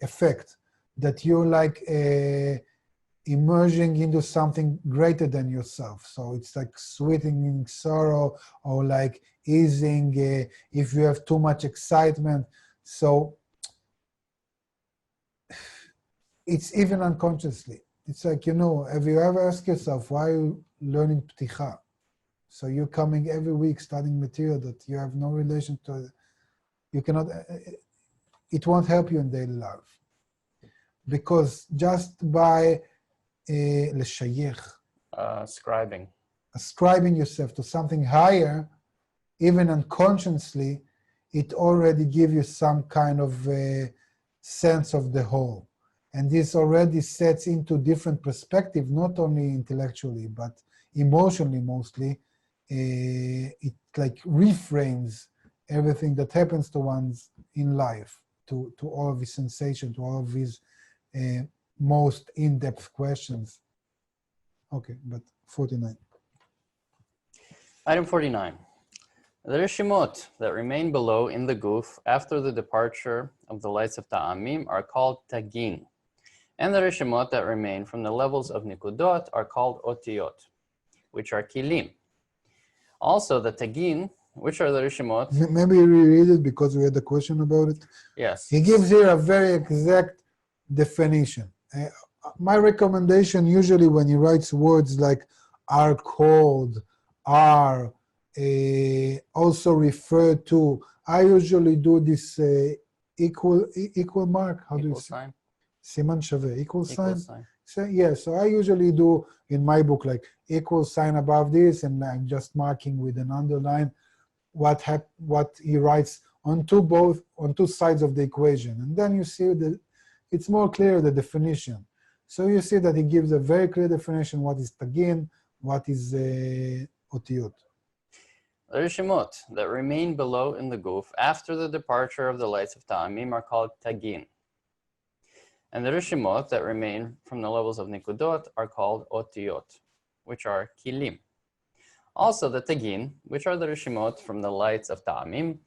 effect that you're like emerging into something greater than yourself. So it's like sweetening sorrow or like easing if you have too much excitement. So it's even unconsciously. It's like, you know, have you ever asked yourself, why are you learning Pticha? So you're coming every week studying material that you have no relation to, you cannot, it won't help you in daily life. Because just by ascribing yourself to something higher, even unconsciously, it already gives you some kind of sense of the whole. And this already sets into different perspective, not only intellectually, but emotionally mostly. It like reframes everything that happens to one's in life, to all of his sensations, to all of his most in-depth questions. Okay, but 49. Item 49. The Rishimot that remain below in the guf after the departure of the lights of Ta'amim are called Tagin. And the Rishimot that remain from the levels of Nikudot are called Otiyot, which are Kilim. Also the Tagin, which are the Rishimot. Maybe reread it because we had a question about it. Yes. He gives here a very exact definition. My recommendation usually when he writes words like are called, are, also refer to, I usually do this equal mark. How do you say? Sign. Siman Shaveh, equal sign. So yeah, so I usually do in my book like equal sign above this, and I'm just marking with an underline what he writes on two sides of the equation, and then you see that it's more clear the definition. So you see that he gives a very clear definition what is tagin, what is otiyot. The rishimot that remain below in the guf after the departure of the lights of ta'amim are called tagin. And the rishimot that remain from the levels of nikudot are called otiyot, which are kilim. Also the tagin, which are the rishimot from the lights of ta'amim,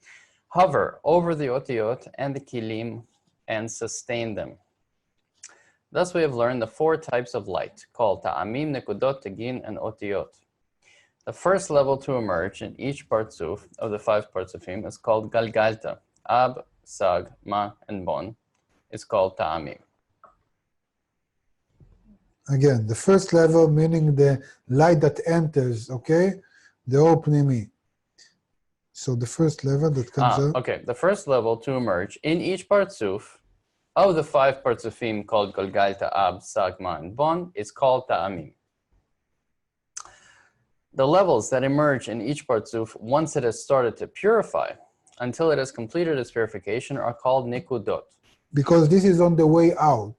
hover over the otiyot and the kilim and sustain them. Thus we have learned the 4 types of light, called ta'amim, nikudot, tagin, and otiyot. The first level to emerge in each partzuf of the 5 partzufim is called galgalta. Ab, sag, ma, and bon is called ta'amim. Again, the first level meaning the light that enters, okay, the opnimi. So the first level that comes out. Okay, the first level to emerge in each partzuf of the 5 partzufim called galgalta, ab, sag, ma, and bon is called ta'amim. The levels that emerge in each partzuf once it has started to purify until it has completed its purification are called nikudot. Because this is on the way out.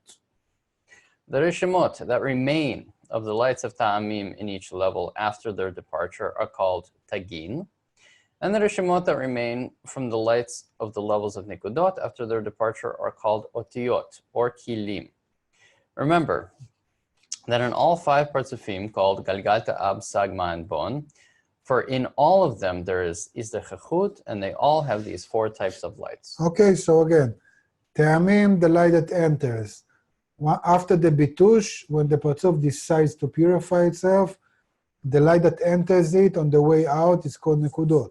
The rishimot that remain of the lights of ta'amim in each level after their departure are called tagin, and the rishimot that remain from the lights of the levels of nikudot after their departure are called otiyot, or kilim. Remember that in all 5 partzufim called galgalta, ab, sagma, and bon, for in all of them there is the chechut, and they all have these 4 types of lights. Okay, so again, ta'amim, the light that enters. After the bitush, when the partzuf decides to purify itself, the light that enters it on the way out is called nekudot.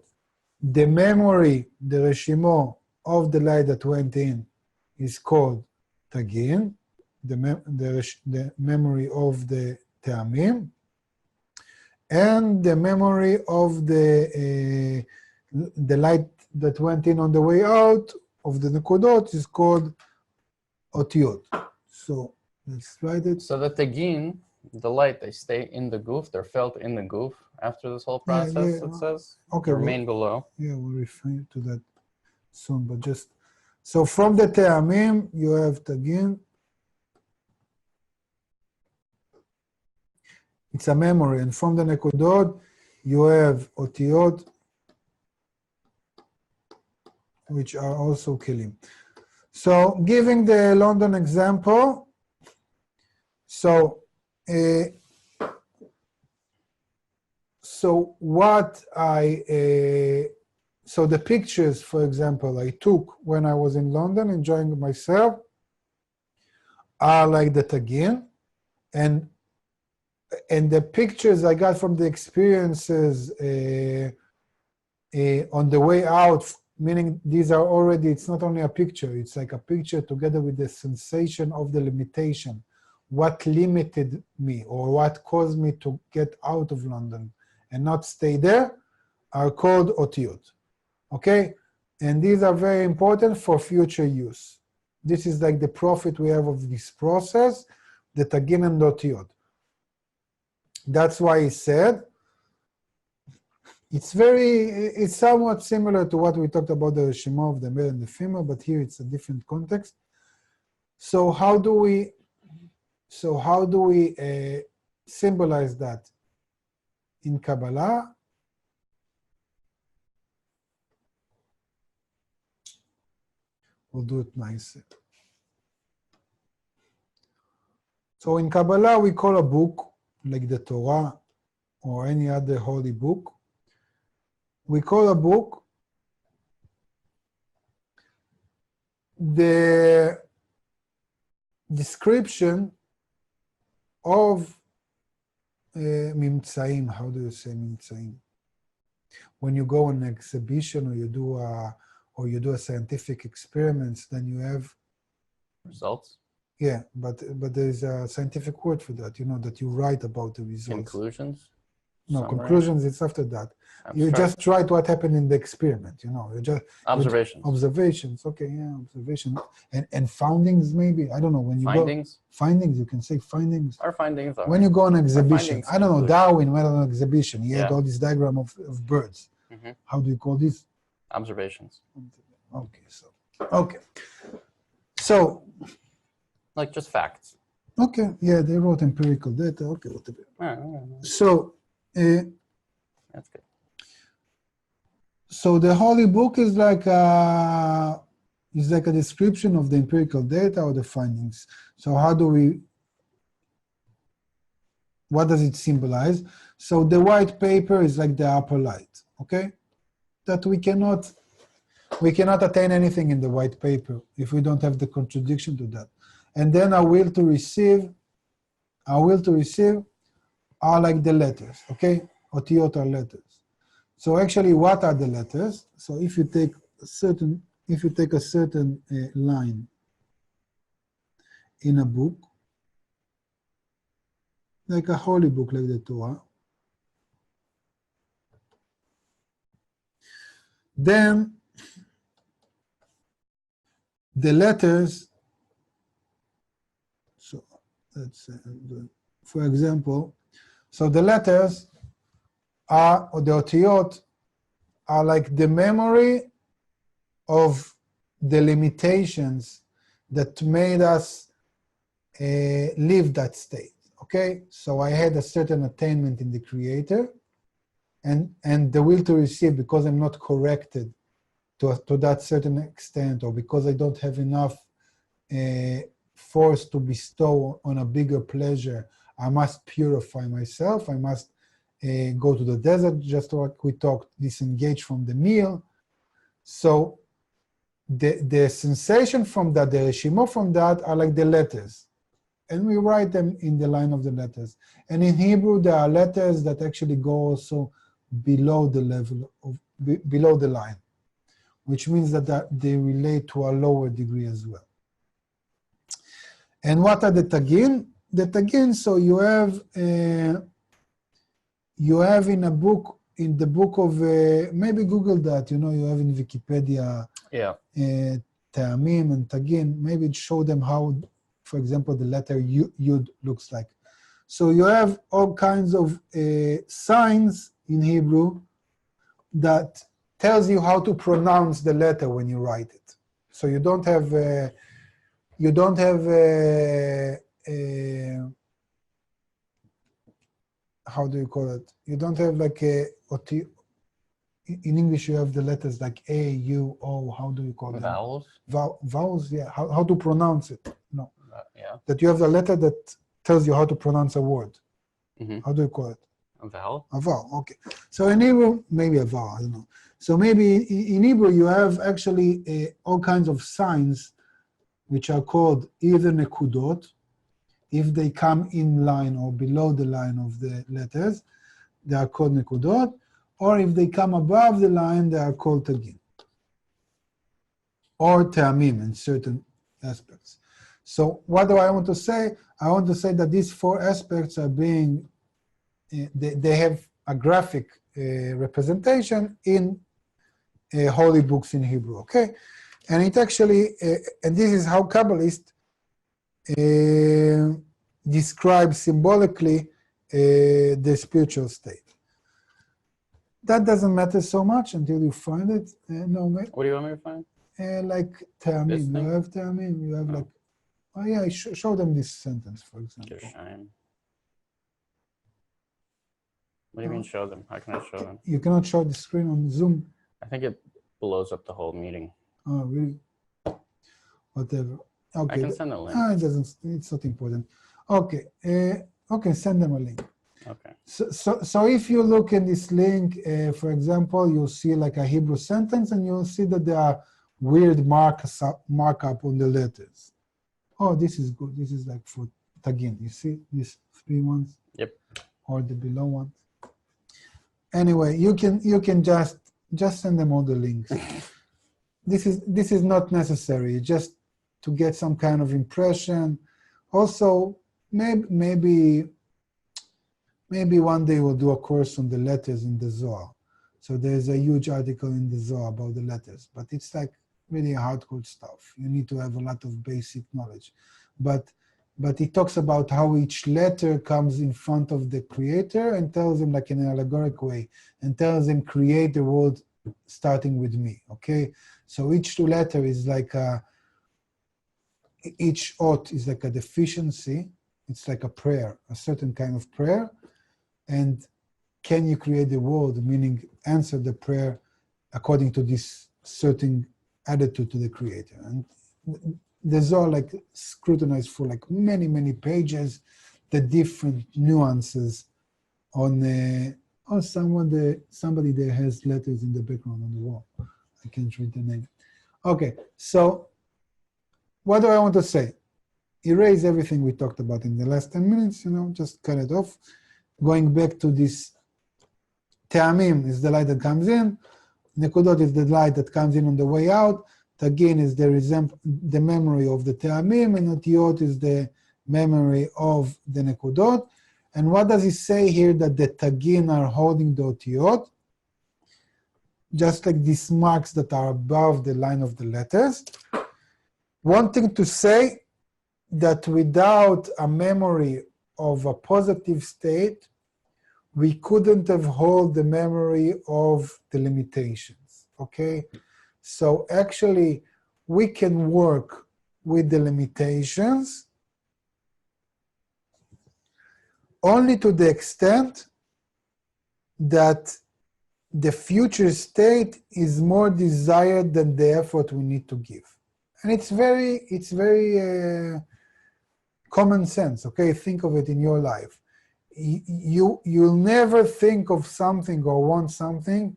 The memory, the reshimo of the light that went in is called tagin, the memory of the ta'amim, and the memory of the light that went in on the way out of the nekudot is called otiyot. So let's write it. So the tagin, the light, they stay in the guf, they're felt in the guf after this whole process, it says, okay, remain below. Yeah, we'll refer to that soon, but just, so from the ta'amim, you have tagin. It's a memory, and from the nekudot, you have otiyot, which are also kilim. So, giving the London example, so the pictures, for example, I took when I was in London enjoying myself are like the tagin, and the pictures I got from the experiences on the way out, meaning these are already, it's not only a picture, it's like a picture together with the sensation of the limitation. What limited me or what caused me to get out of London and not stay there are called otiyot. Okay? And these are very important for future use. This is like the profit we have of this process, the tagin and otiyot. That's why he said, it's somewhat similar to what we talked about the reshima of the male and the female, but here it's a different context. So how do we symbolize that in Kabbalah? We'll do it nicely. So in Kabbalah, we call a book like the Torah or any other holy book. We call a book the description of mimtzaim. How do you say mimtzaim? When you go on an exhibition or you do a scientific experiments, then you have results. Yeah, but there is a scientific word for that. You know that you write about the results. Conclusions. No, Summary. conclusions, it's after that. You Abstract. just write what happened in the experiment, you know. You just Observations. Observations, okay, yeah, observation. And findings, maybe, I don't know, when you Findings. go, findings, you can say findings. Our findings are. When you go on exhibition, findings, I don't know, conclusions. Darwin went on an exhibition, he had Yeah. all this diagram of birds. Mhm. How do you call this? Observations. Okay, so, Like just facts. okay, yeah, they wrote empirical data, okay, whatever. So, That's good. so the Holy Book is like a description of the empirical data or the findings. So how do we, what does it symbolize? So the white paper is like the upper light, okay? That we cannot attain anything in the white paper if we don't have the contradiction to that. And then our will to receive are like the letters, okay? Otiyot are letters. So actually, what are the letters? So if you take a certain line in a book, like a holy book like the Torah, then the letters, so let's say, for example, so the letters are, or the otiyot, are like the memory of the limitations that made us live that state, okay? So I had a certain attainment in the Creator, and the will to receive, because I'm not corrected to that certain extent, or because I don't have enough force to bestow on a bigger pleasure, I must purify myself, I must go to the desert, just like we talked, disengage from the meal. So the sensation from that, the reshima from that, are like the letters. And we write them in the line of the letters. And in Hebrew, there are letters that actually go also below the level of, below the line, which means that they relate to a lower degree as well. And what are the tagin? The tagin, so you have in a book, in the book of, maybe Google that, you know, you have in Wikipedia, Yeah. Ta'amim and tagin, maybe show them how, for example, the letter Yud looks like. So you have all kinds of signs in Hebrew that tells you how to pronounce the letter when you write it. So you don't have, how do you call it? You don't have like a, in English you have the letters like A, U, O, how do you call them? Vowels. Vowels, yeah, how to pronounce it, no. Yeah. That you have the letter that tells you how to pronounce a word. Mm-hmm. How do you call it? A vowel. A vowel, okay. So in Hebrew, maybe a vowel, I don't know. So maybe in Hebrew you have actually all kinds of signs which are called either nekudot, if they come in line or below the line of the letters, they are called nekudot, or if they come above the line, they are called tagin, or te'amim in certain aspects. So what do I want to say? I want to say that these four aspects are being, they have a graphic representation in holy books in Hebrew, okay? And it actually, and this is how Kabbalists describe symbolically the spiritual state. That doesn't matter so much until you find it. No, What do you want me to find? like This Ta'amim, thing? you have Ta'amim, you have like, oh yeah, show them this sentence, for example. Gershayim. What do you mean show them? How can I show them? You cannot show the screen on Zoom. I think it blows up the whole meeting. Oh, really? Whatever. Okay. I can send a link. It doesn't, it's not important. Okay, okay, send them a link. Okay. So if you look in this link, for example, you'll see like a Hebrew sentence and you'll see that there are weird markup on the letters. Oh, this is good. This is like for tagin. You see these three ones? Yep. Or the below ones. Anyway, you can just send them all the links. This is not necessary, just to get some kind of impression. Also, maybe maybe one day we'll do a course on the letters in the Zohar. So there's a huge article in the Zohar about the letters, but it's like really hardcore stuff. You need to have a lot of basic knowledge. But it talks about how each letter comes in front of the creator and tells him, like in an allegoric way, and tells him, create the world starting with me, okay? So each letter is like each ot is like a deficiency. It's like a prayer, a certain kind of prayer. And can you create the world, meaning answer the prayer according to this certain attitude to the creator. And the Zohar like scrutinized for like many, many pages, the different nuances on somebody there has letters in the background on the wall. I can't read the name. Okay, so what do I want to say? Erase everything we talked about in the last 10 minutes, just cut it off. Going back to this, Te'amim is the light that comes in, Nekudot is the light that comes in on the way out, Tagin is the memory of the Te'amim, and Otiyot is the memory of the Nekudot. And what does he say here that the Tagin are holding the Otiyot? Just like these marks that are above the line of the letters. Wanting to say that without a memory of a positive state, we couldn't have held the memory of the limitations, okay? So actually, we can work with the limitations only to the extent that the future state is more desired than the effort we need to give. And it's very common sense, okay? Think of it in your life. You'll never think of something or want something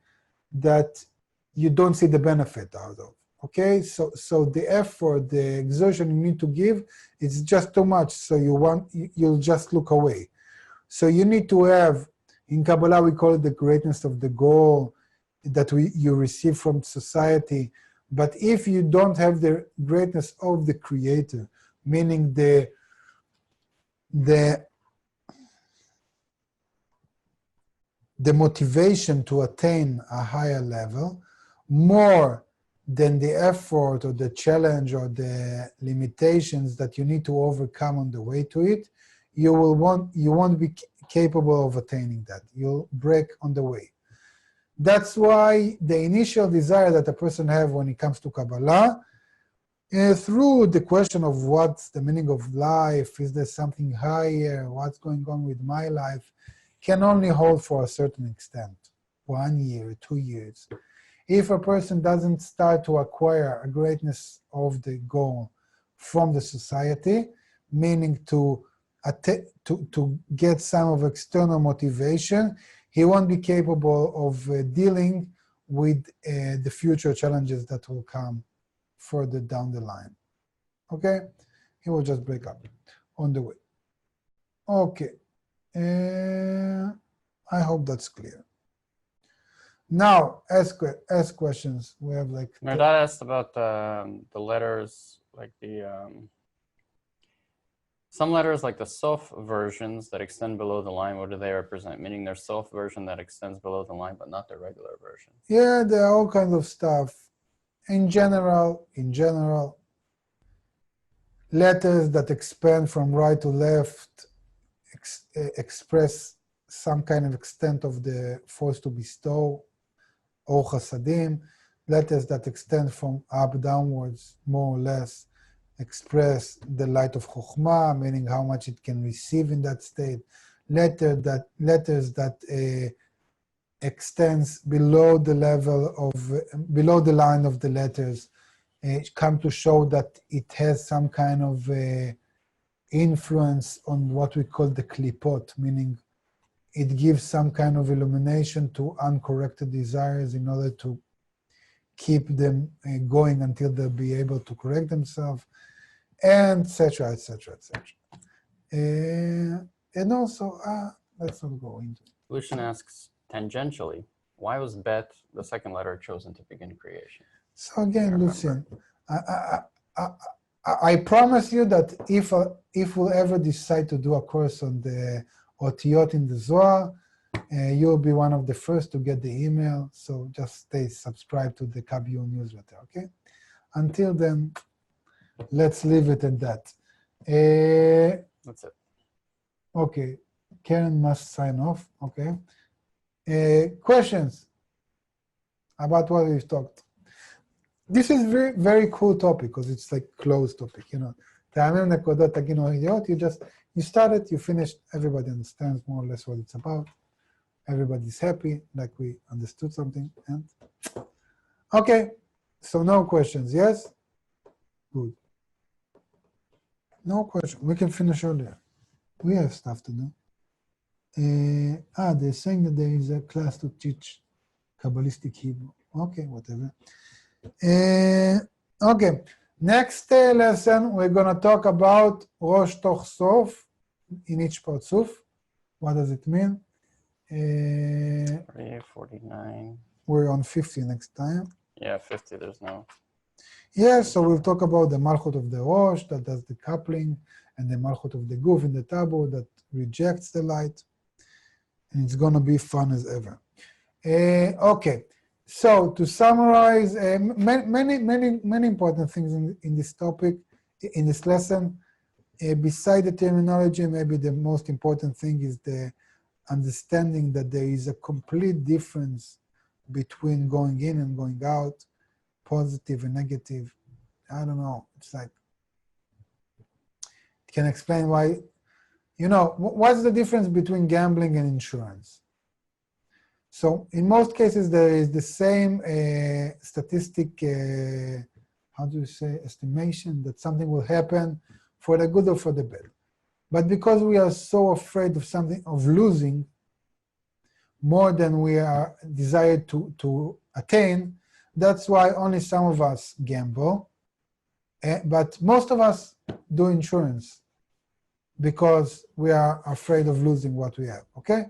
that you don't see the benefit out of, okay? So the effort, the exertion you need to give, it's just too much, so you'll just look away. So you need to have, in Kabbalah we call it the greatness of the goal that you receive from society. But if you don't have the greatness of the creator, meaning the motivation to attain a higher level, more than the effort or the challenge or the limitations that you need to overcome on the way to it, you won't be capable of attaining that. You'll break on the way. That's why the initial desire that a person has when it comes to Kabbalah, through the question of what's the meaning of life, is there something higher, what's going on with my life, can only hold for a certain extent, 1 year, 2 years. If a person doesn't start to acquire a greatness of the goal from the society, meaning to get some of external motivation, he won't be capable of dealing with the future challenges that will come further down the line. Okay? He will just break up on the way. Okay. I hope that's clear. Now, ask questions. We have like... Merdad asked about the letters, like some letters like the Sof versions that extend below the line, what do they represent? Meaning there's Sof version that extends below the line, but not the regular version. Yeah, there are all kinds of stuff. In general, letters that expand from right to left express some kind of extent of the force to bestow, or chasadim. Letters that extend from up downwards, more or less, express the light of chokhmah, meaning how much it can receive in that state. Letters that extends below the line of the letters, come to show that it has some kind of influence on what we call the klipot, meaning it gives some kind of illumination to uncorrected desires in order to keep them going until they'll be able to correct themselves, and etc., etc., etc. And also, let's not go into it. Lucian asks, tangentially, why was Bet, the second letter, chosen to begin creation? So again, Lucian, I promise you that if we'll ever decide to do a course on Otiyot in the Zohar. You'll be one of the first to get the email, so just stay subscribed to the KBU newsletter, okay? Until then, let's leave it at that. That's it. Okay, Karen must sign off, okay? Questions about what we've talked? This is very, very cool topic because it's like closed topic, you know. You started, you finished, everybody understands more or less what it's about. Everybody's happy, like we understood something. And okay, so no questions, yes? Good. No question. We can finish earlier. We have stuff to do. They're saying that there is a class to teach Kabbalistic Hebrew. Okay, whatever. Okay, next lesson, we're going to talk about Rosh Toch Sof in each Parzuf. What does it mean? 49. We're on 50 next time. Yeah, 50, there's no. Yeah, so we'll talk about the Malchut of the Rosh that does the coupling, and the Malchut of the Guf in the Tabu that rejects the light. And it's going to be fun as ever. Okay, so to summarize, many important things in this topic, in this lesson. Beside the terminology, maybe the most important thing is the understanding that there is a complete difference between going in and going out, positive and negative. I don't know. It's like, it can explain why, you know, what's the difference between gambling and insurance? So in most cases, there is the same statistic, how do you say, estimation that something will happen for the good or for the bad. But because we are so afraid of something, of losing more than we are desired to attain, that's why only some of us gamble. But most of us do insurance because we are afraid of losing what we have, okay?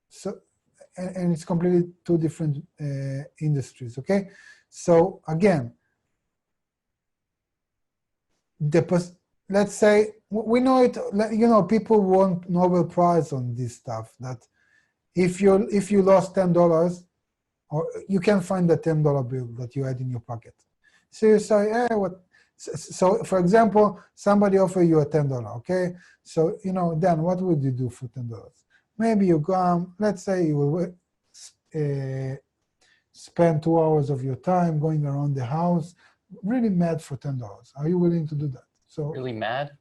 So, and it's completely two different industries, okay? So again, let's say, we know it, you know, people want Nobel Prize on this stuff, that if you lost $10, or you can find the $10 bill that you had in your pocket. So you say, hey, what? So for example, somebody offer you a $10, okay? So, you know, then what would you do for $10? Maybe you go, let's say you will spend 2 hours of your time going around the house, really mad for $10. Are you willing to do that? So Really mad?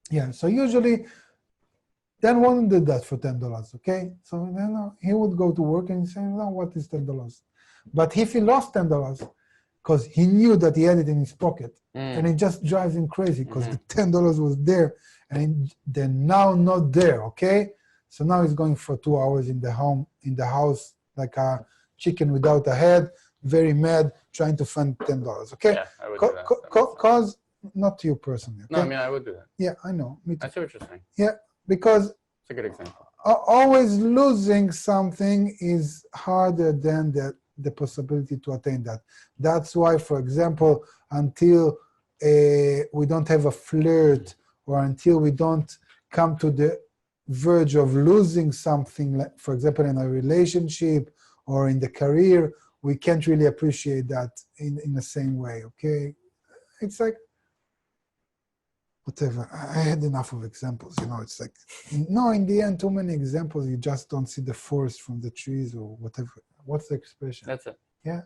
yeah, so usually, Dan won't do that for $10, okay? So then he would go to work and say, no, what is $10? But if he lost $10, because he knew that he had it in his pocket, and it just drives him crazy because the $10 was there, and they're now not there, okay? So now he's going for 2 hours in the house, like a chicken without a head, very mad, trying to find $10, okay? Yeah, I would do that. Cause, not you personally, okay? No, I mean, I would do that. Yeah, I know, me too. I see what you're saying. Yeah, because It's a good example. always losing something is harder than the possibility to attain that. That's why, for example, until we don't have a flirt, or until we don't come to the verge of losing something, like, for example, in a relationship or in the career, we can't really appreciate that in the same way, okay? It's like, whatever, I had enough of examples, you know, it's like, no, in the end, too many examples, you just don't see the forest from the trees or whatever. What's the expression? That's it. Yeah?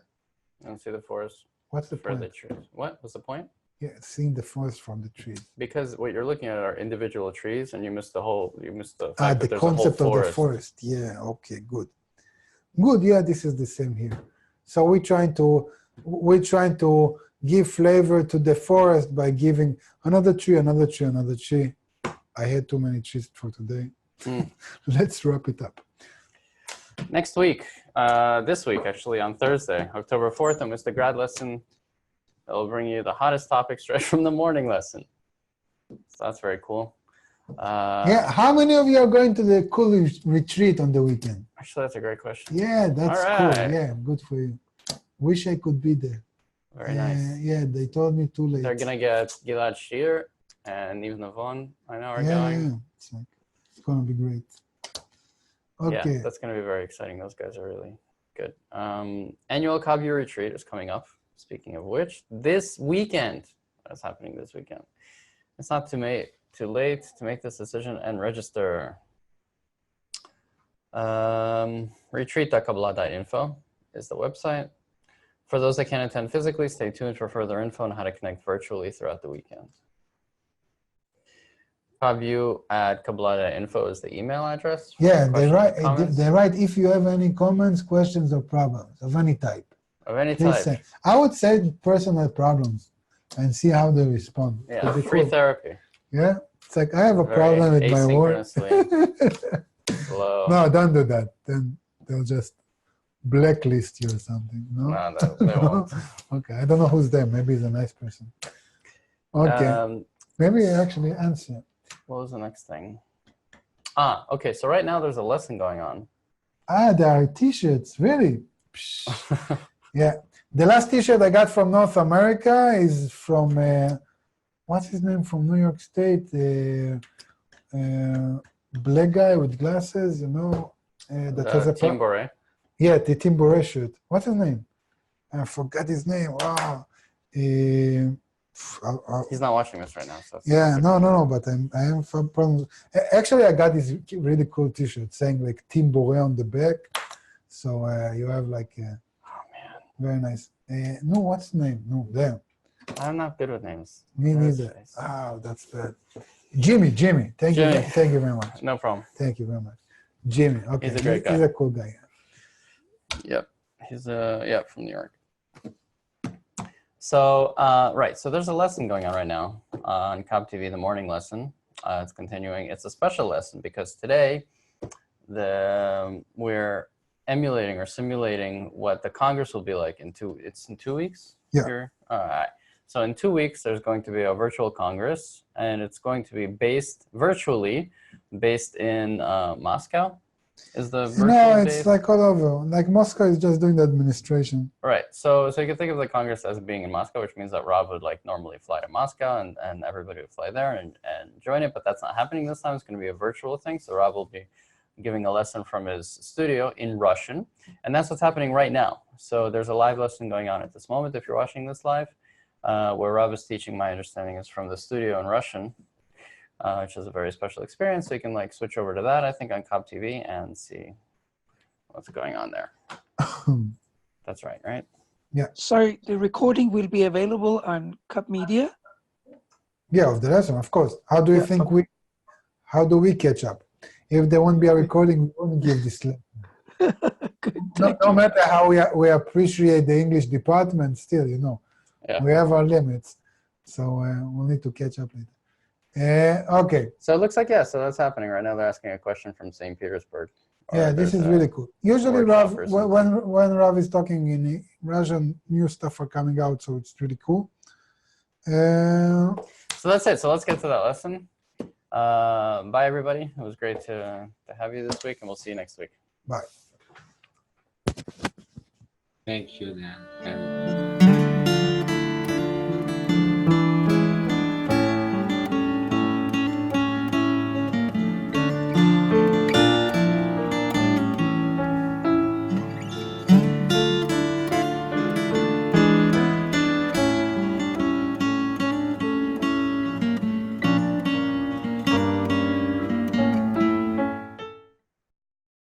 I don't see the forest What's the for the point? trees. What? What's the point? Yeah, seeing the forest from the trees. Because what you're looking at are individual trees, and you missed the fact The that there's a whole concept of the forest. forest. Yeah, okay, good. Good, yeah, this is the same here. So we're trying to give flavor to the forest by giving another tree, another tree, another tree. I had too many trees for today. Let's wrap it up. Next week, this week actually, on Thursday, October 4th, on Mr. Grad lesson, it'll bring you the hottest topics straight from the morning lesson. So that's very cool. Yeah, how many of you are going to the cool retreat on the weekend? Actually, that's a great question. Yeah, that's All cool. right. Yeah, good for you. Wish I could be there. Very nice. Yeah, they told me too late. They're gonna get Gilad Shir and even Yvonne, I know, are Yeah, going. yeah. It's gonna be great. Okay. Yeah, that's going to be very exciting. Those guys are really good. Annual Kabbalah retreat is coming up. Speaking of which, this weekend, that's happening this weekend. It's not too late to make this decision and register. Retreat.kabbalah.info is the website. For those that can't attend physically, stay tuned for further info on how to connect virtually throughout the weekend. Kabbalah@kabbalah.info is the email address. Yeah, they Questions, write. comments? They write if you have any comments, questions, or problems of any type. Of any Please type. say. I would say personal problems and see how they respond. Yeah, Could be free cool. therapy. Yeah, it's like I have a Very problem with my work. asynchronously. Slow. No, don't do that. Then they'll just blacklist you or something. No, No, they won't. Okay, I don't know who's there. Maybe he's a nice person. Okay, maybe actually answer. What was the next thing? Okay, so right now there's a lesson going on. There are T-shirts. Really? Psh. Yeah, the last T-shirt I got from North America is from what's his name from New York State? Black guy with glasses, you know, that has a Team Bore. Yeah, the Tim Bore shirt. What's his name? I forgot his name. Wow. He's not watching this right now. So Yeah, no, but I am from problems. Actually, I got this really cool T-shirt saying like Tim Bore on the back. So you have like, oh man, very nice. No, what's the name? No, damn. I'm not good with names. Me That's neither. nice. Oh, that's bad. Jimmy. Thank Jimmy. you. Thank you very much. No problem. Thank you very much. Jimmy. Okay. He's a great guy. He's a cool guy. Yep. He's from New York. So right, so there's a lesson going on right now on Kab TV, the morning lesson. It's continuing. It's a special lesson because today we're emulating or simulating what the Congress will be like in 2 weeks. Yeah. All right. So in 2 weeks, there's going to be a virtual Congress, and it's going to be virtually based in Moscow. Is the virtual No, it's date? like all over. Like Moscow is just doing the administration. Right. So you can think of the Congress as being in Moscow, which means that Rob would like normally fly to Moscow and everybody would fly there and join it. But that's not happening this time. It's going to be a virtual thing. So Rob will be giving a lesson from his studio in Russian. And that's what's happening right now. So there's a live lesson going on at this moment if you're watching this live, where Rob is teaching. My understanding is from the studio in Russian, which is a very special experience. So you can like switch over to that, I think, on Kab TV and see what's going on there. That's right? Yeah. Sorry, the recording will be available on Cup Media? Yeah, of the lesson, of course. How do you think how do we catch up? If there won't be a recording, we won't give this lesson. Good, No matter how we appreciate the English department, still, you know, Yeah. we have our limits. So we'll need to catch up later. Okay. So it looks like, so that's happening right now. They're asking a question from St. Petersburg. Yeah, this is really cool. Usually, workshop Rav, or something. when Rav is talking in Russian, new stuff are coming out, so it's really cool. So that's it. So let's get to that lesson. Bye, everybody. It was great to have you this week, and we'll see you next week. Bye. Thank you, Dan.